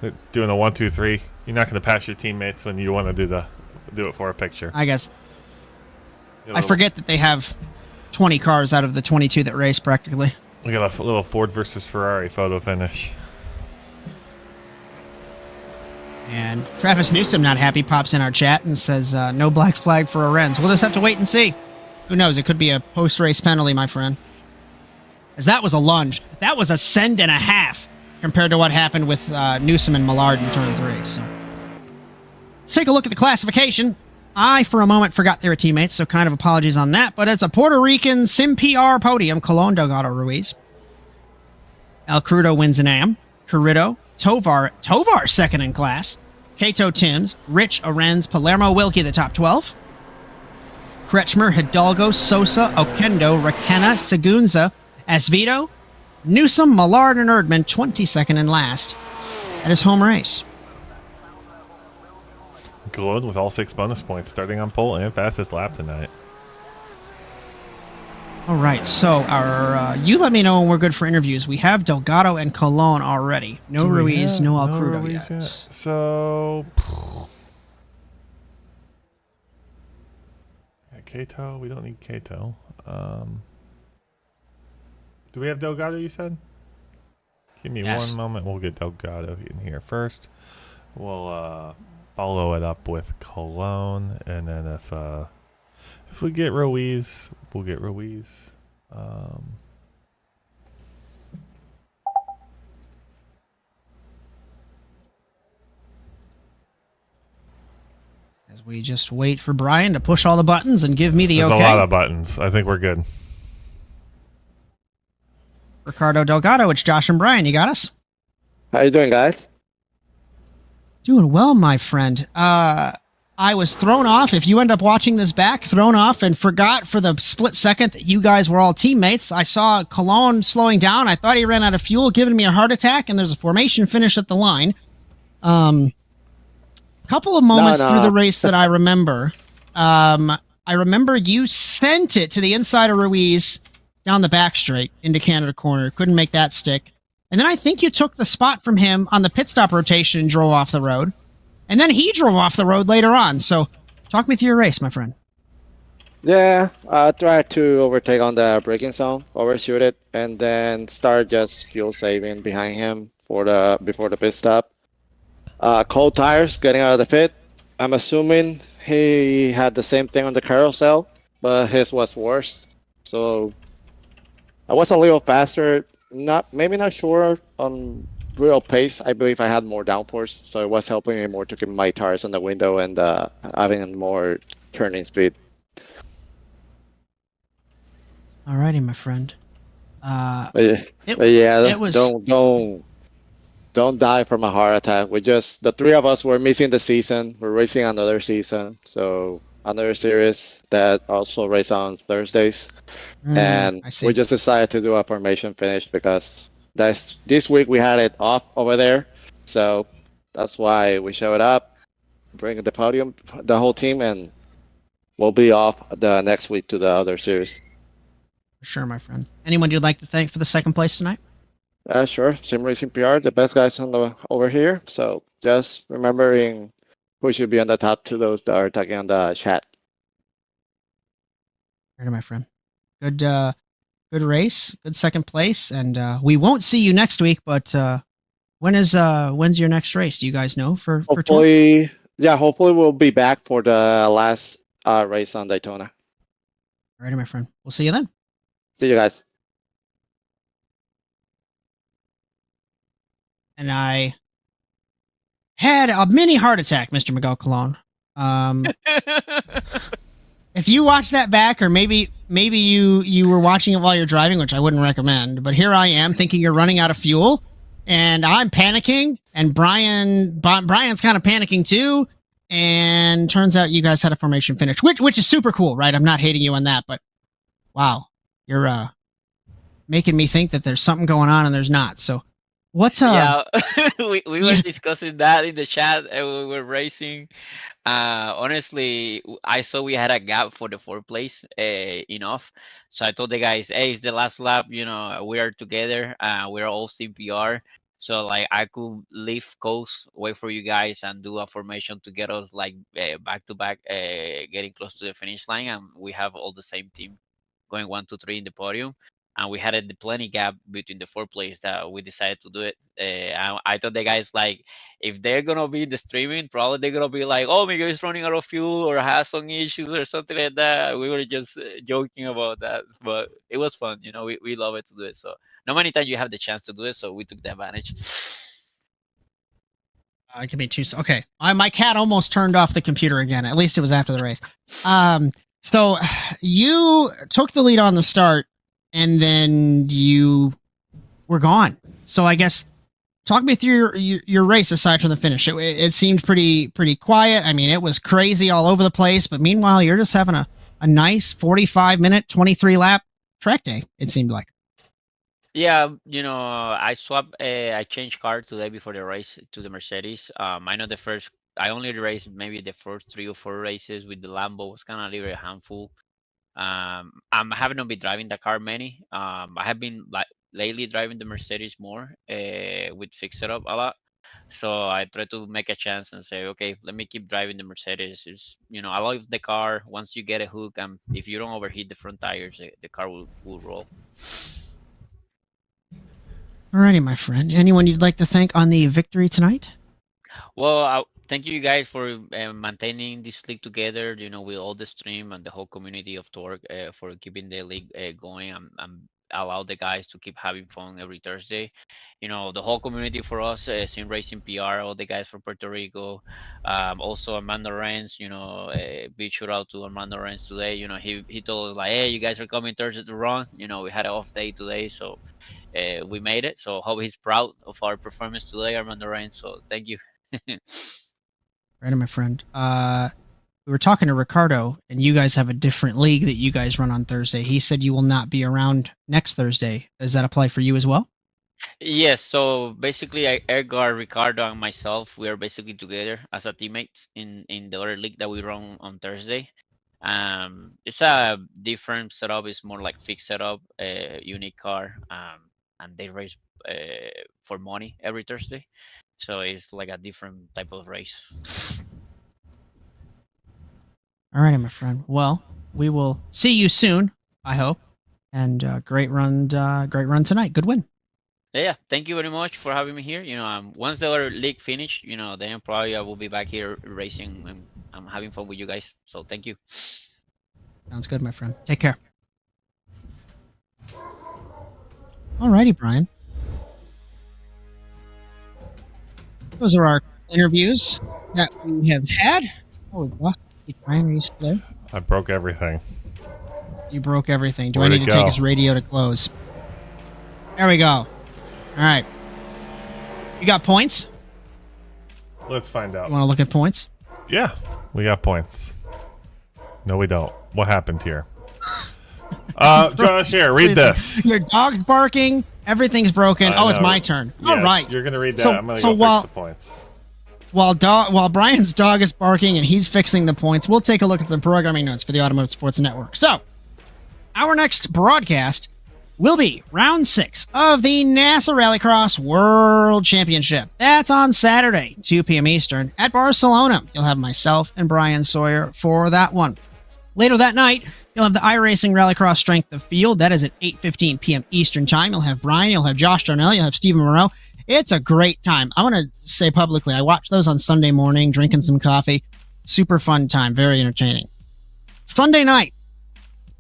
[SPEAKER 2] They're doing a 1, 2, 3. You're not going to pass your teammates when you want to do it for a picture.
[SPEAKER 1] I guess. I forget that they have 20 cars out of the 22 that race practically.
[SPEAKER 2] We got a little Ford versus Ferrari photo finish.
[SPEAKER 1] And Travis Newsom, not happy, pops in our chat and says, no black flag for Arenz. We'll just have to wait and see. Who knows? It could be a post-race penalty, my friend. As that was a lunge. That was a send and a half compared to what happened with Newsom and Millard in turn 3. So let's take a look at the classification. I, for a moment, forgot they were teammates, so kind of apologies on that. But it's a Puerto Rican Sim PR podium. Colon, Delgado, Ruiz. El Crudo wins an AM. Carrito, Tovar second in class. Kato, Timms, Rich, Arenz, Palermo, Wilkie, the top 12. Kretschmer, Hidalgo, Sosa, Oquendo, Requena, Segunza, Asvito, Newsom, Millard, and Erdman, 22nd and last at his home race.
[SPEAKER 2] Good with all 6 bonus points, starting on pole and fastest lap tonight.
[SPEAKER 1] All right, so our you let me know when we're good for interviews. We have Delgado and Colon already. No Ruiz, no El Crudo yet.
[SPEAKER 2] So, yeah, Kato, we don't need Kato. Do we have Delgado, you said? Give me one moment. We'll get Delgado in here first. We'll follow it up with Cologne, and then if we get Ruiz, we'll get Ruiz.
[SPEAKER 1] As we just wait for Bryan to push all the buttons and give me the
[SPEAKER 2] There's
[SPEAKER 1] okay.
[SPEAKER 2] a lot of buttons. I think we're good.
[SPEAKER 1] Ricardo Delgado, it's Josh and Bryan. You got us?
[SPEAKER 10] How you doing, guys?
[SPEAKER 1] Doing well, my friend. I was thrown off. If you end up watching this back, thrown off and forgot for the split second that you guys were all teammates. I saw Cologne slowing down. I thought he ran out of fuel, giving me a heart attack, and there's a formation finish at the line. Couple of moments through the race that I remember. I remember you sent it to the inside of Ruiz down the back straight into Canada corner. Couldn't make that stick. And then I think you took the spot from him on the pit stop rotation and drove off the road. And then he drove off the road later on. So talk me through your race, my friend.
[SPEAKER 10] Yeah, I tried to overtake on the braking zone, overshoot it, and then start just fuel saving behind him before the pit stop. Cold tires getting out of the pit. I'm assuming he had the same thing on the carousel, but his was worse. So I was a little faster. Maybe not sure on real pace. I believe I had more downforce, so it was helping me more to keep my tires on the window and having more turning speed.
[SPEAKER 1] Alrighty, my friend.
[SPEAKER 10] Don't die from a heart attack. The 3 of us were missing the season. We're racing another season, so another series that also race on Thursdays. And we just decided to do a formation finish because this week we had it off over there. So that's why we showed up, bring the podium, the whole team, and we'll be off the next week to the other series.
[SPEAKER 1] Sure, my friend. Anyone you'd like to thank for the second place tonight?
[SPEAKER 10] Sure. Sim Racing PR, the best guys over here. So just remembering who should be on the top to those that are talking on the chat.
[SPEAKER 1] Right, my friend. Good race, good second place, and we won't see you next week. But when's your next race? Do you guys know for TORQ?
[SPEAKER 10] Hopefully, yeah. Hopefully, we'll be back for the last race on Daytona.
[SPEAKER 1] All right, my friend. We'll see you then.
[SPEAKER 10] See you guys.
[SPEAKER 1] And I had a mini heart attack, Mr. Miguel Colon. If you watch that back, or maybe you were watching it while you're driving, which I wouldn't recommend, but here I am thinking you're running out of fuel, and I'm panicking, and Bryan's kind of panicking too, and turns out you guys had a formation finish, which is super cool, right? I'm not hating you on that, but wow, you're making me think that there's something going on and there's not. So what's
[SPEAKER 11] Yeah, we were discussing that in the chat, and we were racing. Honestly, I saw we had a gap for the fourth place enough, so I told the guys, hey, it's the last lap, we are together, we're all CPR, so like I could leave coast, wait for you guys, and do a formation to get us like back to back, getting close to the finish line, and we have all the same team going 1, 2, 3 in the podium. And we had the plenty gap between the fourth place that we decided to do it. I told the guys, like, if they're gonna be in the streaming, probably they're gonna be like, oh, Miguel is running out of fuel or has some issues or something like that. We were just joking about that, but it was fun. We love it to do it. So not many times you have the chance to do it, so we took the advantage.
[SPEAKER 1] I can be too. Okay, my cat almost turned off the computer again. At least it was after the race. So you took the lead on the start, and then you were gone. So I guess talk me through your race aside from the finish. It seemed pretty quiet. I mean, it was crazy all over the place. But meanwhile, you're just having a nice 45-minute, 23-lap track day, it seemed like.
[SPEAKER 11] Yeah, I swapped. I changed car today before the race to the Mercedes. I know I only raced maybe the first 3 or 4 races with the Lambo. It was kind of a little handful. I haven't been driving the car many. I have been like lately driving the Mercedes more with fix it up a lot. So I try to make a chance and say, okay, let me keep driving the Mercedes. I love the car. Once you get a hook, and if you don't overheat the front tires, the car will roll.
[SPEAKER 1] Alrighty, my friend. Anyone you'd like to thank on the victory tonight?
[SPEAKER 11] Well, thank you guys for maintaining this league together, with all the stream and the whole community of TORQ for keeping the league going and allow the guys to keep having fun every Thursday. The whole community for us, Sim Racing PR, all the guys from Puerto Rico, also Armando Renz, big shout out to Armando Renz today. He told us like, hey, you guys are coming Thursday to run. We had an off day today, so we made it. So hope he's proud of our performance today, Armando Renz. So thank you.
[SPEAKER 1] Right, my friend. We were talking to Ricardo, and you guys have a different league that you guys run on Thursday. He said you will not be around next Thursday. Does that apply for you as well?
[SPEAKER 11] Yes. So basically, Edgar, Ricardo, and myself, we are basically together as a teammates in the other league that we run on Thursday. It's a different setup. It's more like fixed setup, unique car, and they race for money every Thursday. So it's like a different type of race.
[SPEAKER 1] All right, my friend. Well, we will see you soon, I hope. And great run tonight. Good win.
[SPEAKER 11] Yeah, thank you very much for having me here. Once the other league finish, then probably I will be back here racing and I'm having fun with you guys. So thank you.
[SPEAKER 1] Sounds good, my friend. Take care. Alrighty, Bryan. Those are our interviews that we have had. Oh, Bryan, are you still there?
[SPEAKER 2] I broke everything.
[SPEAKER 1] You broke everything. Do
[SPEAKER 2] Where'd
[SPEAKER 1] I
[SPEAKER 2] it
[SPEAKER 1] need to
[SPEAKER 2] go?
[SPEAKER 1] take his radio to close? There we go. All right. You got points?
[SPEAKER 2] Let's find out.
[SPEAKER 1] You want to look at points?
[SPEAKER 2] Yeah, we got points. No, we don't. What happened here? Josh, here, read this.
[SPEAKER 1] Your dog's barking. Everything's broken.
[SPEAKER 2] I
[SPEAKER 1] Oh, it's
[SPEAKER 2] know.
[SPEAKER 1] my turn.
[SPEAKER 2] Yeah,
[SPEAKER 1] All right.
[SPEAKER 2] You're going to read that.
[SPEAKER 1] So-
[SPEAKER 2] I'm going to
[SPEAKER 1] so
[SPEAKER 2] go
[SPEAKER 1] while-
[SPEAKER 2] fix the points.
[SPEAKER 1] While Bryan's dog is barking and he's fixing the points, we'll take a look at some programming notes for the Automotive Sports Network. So, our next broadcast will be round 6 of the NASA Rallycross World Championship. That's on Saturday, 2 p.m. Eastern at Barcelona. You'll have myself and Bryan Sawyer for that one. Later that night, you'll have the iRacing Rallycross Strength of Field. That is at 8:15 p.m. Eastern Time. You'll have Bryan, you'll have Josh Darnell, you'll have Stephen Moreau. It's a great time. I want to say publicly, I watched those on Sunday morning, drinking some coffee. Super fun time, very entertaining. Sunday night,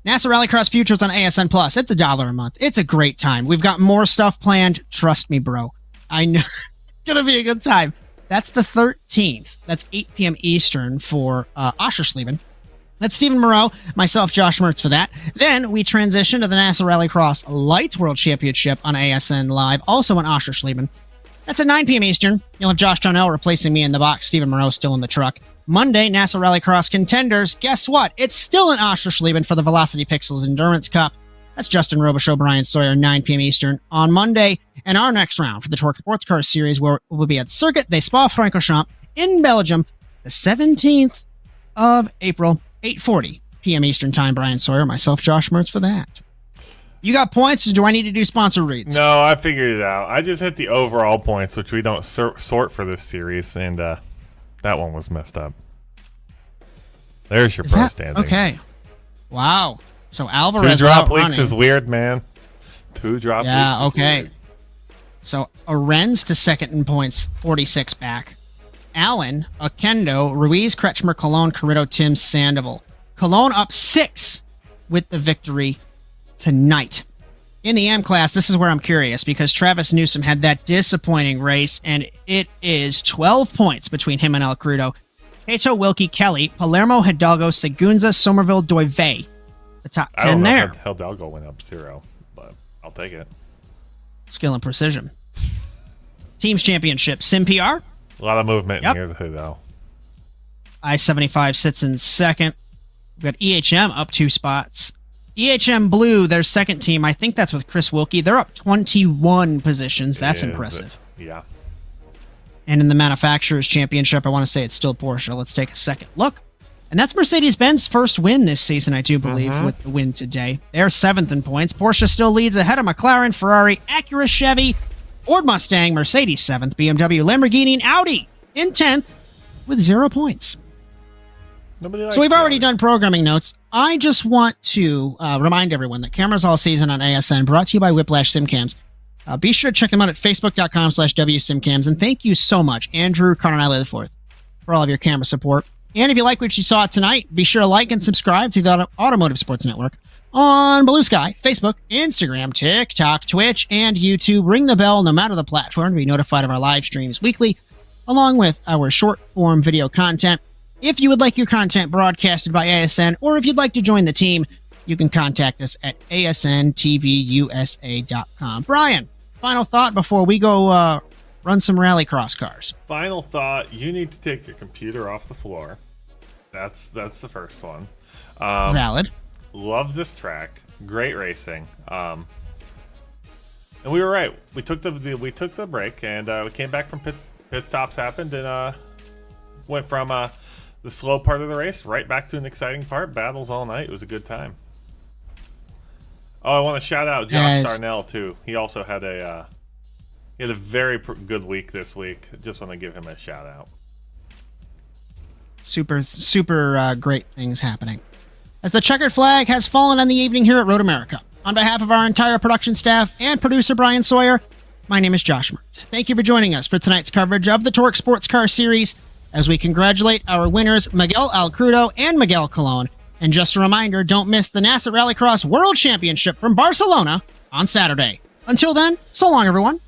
[SPEAKER 1] NASA Rallycross Futures on ASN Plus. It's $1 a month. It's a great time. We've got more stuff planned. Trust me, bro. I know it's going to be a good time. That's the 13th. That's 8 p.m. Eastern for Oschersleben. That's Stephen Moreau, myself, Josh Mertz for that. Then we transition to the NASA Rallycross Lights World Championship on ASN Live, also in Oschersleben. That's at 9 p.m. Eastern. You'll have Josh Darnell replacing me in the box. Stephen Moreau still in the truck. Monday, NASA Rallycross Contenders. Guess what? It's still in Oschersleben for the Velocity Pixels Endurance Cup. That's Justin Robichaud, Bryan Sawyer, 9 p.m. Eastern on Monday. And our next round for the TORQ Sports Car Series will be at Circuit des Spa-Francorchamps in Belgium, the 17th of April, 8:40 p.m. Eastern Time. Bryan Sawyer, myself, Josh Mertz for that. You got points, or do I need to do sponsor reads?
[SPEAKER 2] No, I figured it out. I just hit the overall points, which we don't sort for this series, and that one was messed up. There's your pro standings.
[SPEAKER 1] Okay. Wow. So Alvarez
[SPEAKER 2] 2 drop leaks
[SPEAKER 1] running.
[SPEAKER 2] is weird, man. 2 drop leaks.
[SPEAKER 1] Yeah,
[SPEAKER 2] is
[SPEAKER 1] okay.
[SPEAKER 2] weird.
[SPEAKER 1] So Arens to second in points, 46 back. Allen, Akendo, Ruiz, Kretschmer, Cologne, Carrito, Tim, Sandoval. Cologne up 6 with the victory tonight. In the M class, this is where I'm curious because Travis Newsom had that disappointing race, and it is 12 points between him and El Crudo. Kato, Wilkie, Kelly, Palermo, Hidalgo, Segunza, Somerville, Doive. The top 10
[SPEAKER 2] I don't know
[SPEAKER 1] there.
[SPEAKER 2] if Hidalgo went up 0, but I'll take it.
[SPEAKER 1] Skill and precision. Teams Championship, Sim PR.
[SPEAKER 2] A lot of movement
[SPEAKER 1] Yep.
[SPEAKER 2] in here, though.
[SPEAKER 1] I-75 sits in second. We've got EHM up 2 spots. EHM Blue, their second team, I think that's with Chris Wilkie. They're up 21 positions. That's impressive.
[SPEAKER 2] Yeah.
[SPEAKER 1] And in the Manufacturers Championship, I want to say it's still Porsche. Let's take a second look. And that's Mercedes-Benz' first win this season, I do believe, with the win today. They're 7th in points. Porsche still leads ahead of McLaren, Ferrari, Acura, Chevy, Ford Mustang, Mercedes 7th, BMW, Lamborghini, and Audi in 10th with 0 points. So we've already done programming notes. I just want to remind everyone that Cameras All Season on ASN, brought to you by Whiplash SimCams. Be sure to check them out at facebook.com/WSimCams. And thank you so much, Andrew Carnelli IV, for all of your camera support. And if you like what you saw tonight, be sure to like and subscribe to the Automotive Sports Network on Blue Sky, Facebook, Instagram, TikTok, Twitch, and YouTube. Ring the bell no matter the platform to be notified of our live streams weekly, along with our short-form video content. If you would like your content broadcasted by ASN, or if you'd like to join the team, you can contact us at asntvusa.com. Bryan, final thought before we go run some rallycross cars.
[SPEAKER 2] Final thought, you need to take your computer off the floor. That's the first one.
[SPEAKER 1] Valid.
[SPEAKER 2] Love this track. Great racing. And we were right. We took the break, and we came back from pit stops happened, and went from the slow part of the race right back to an exciting part. Battles all night. It was a good time. Oh, I want to shout out Josh Darnell too. He also had a very good week this week. Just want to give him a shout out.
[SPEAKER 1] Super great things happening. As the checkered flag has fallen on the evening here at Road America, on behalf of our entire production staff and producer Bryan Sawyer, my name is Josh Mertz. Thank you for joining us for tonight's coverage of the TORQ Sports Car Series, as we congratulate our winners Miguel Alcrudo and Miguel Colon. And just a reminder, don't miss the NASA Rallycross World Championship from Barcelona on Saturday. Until then, so long everyone.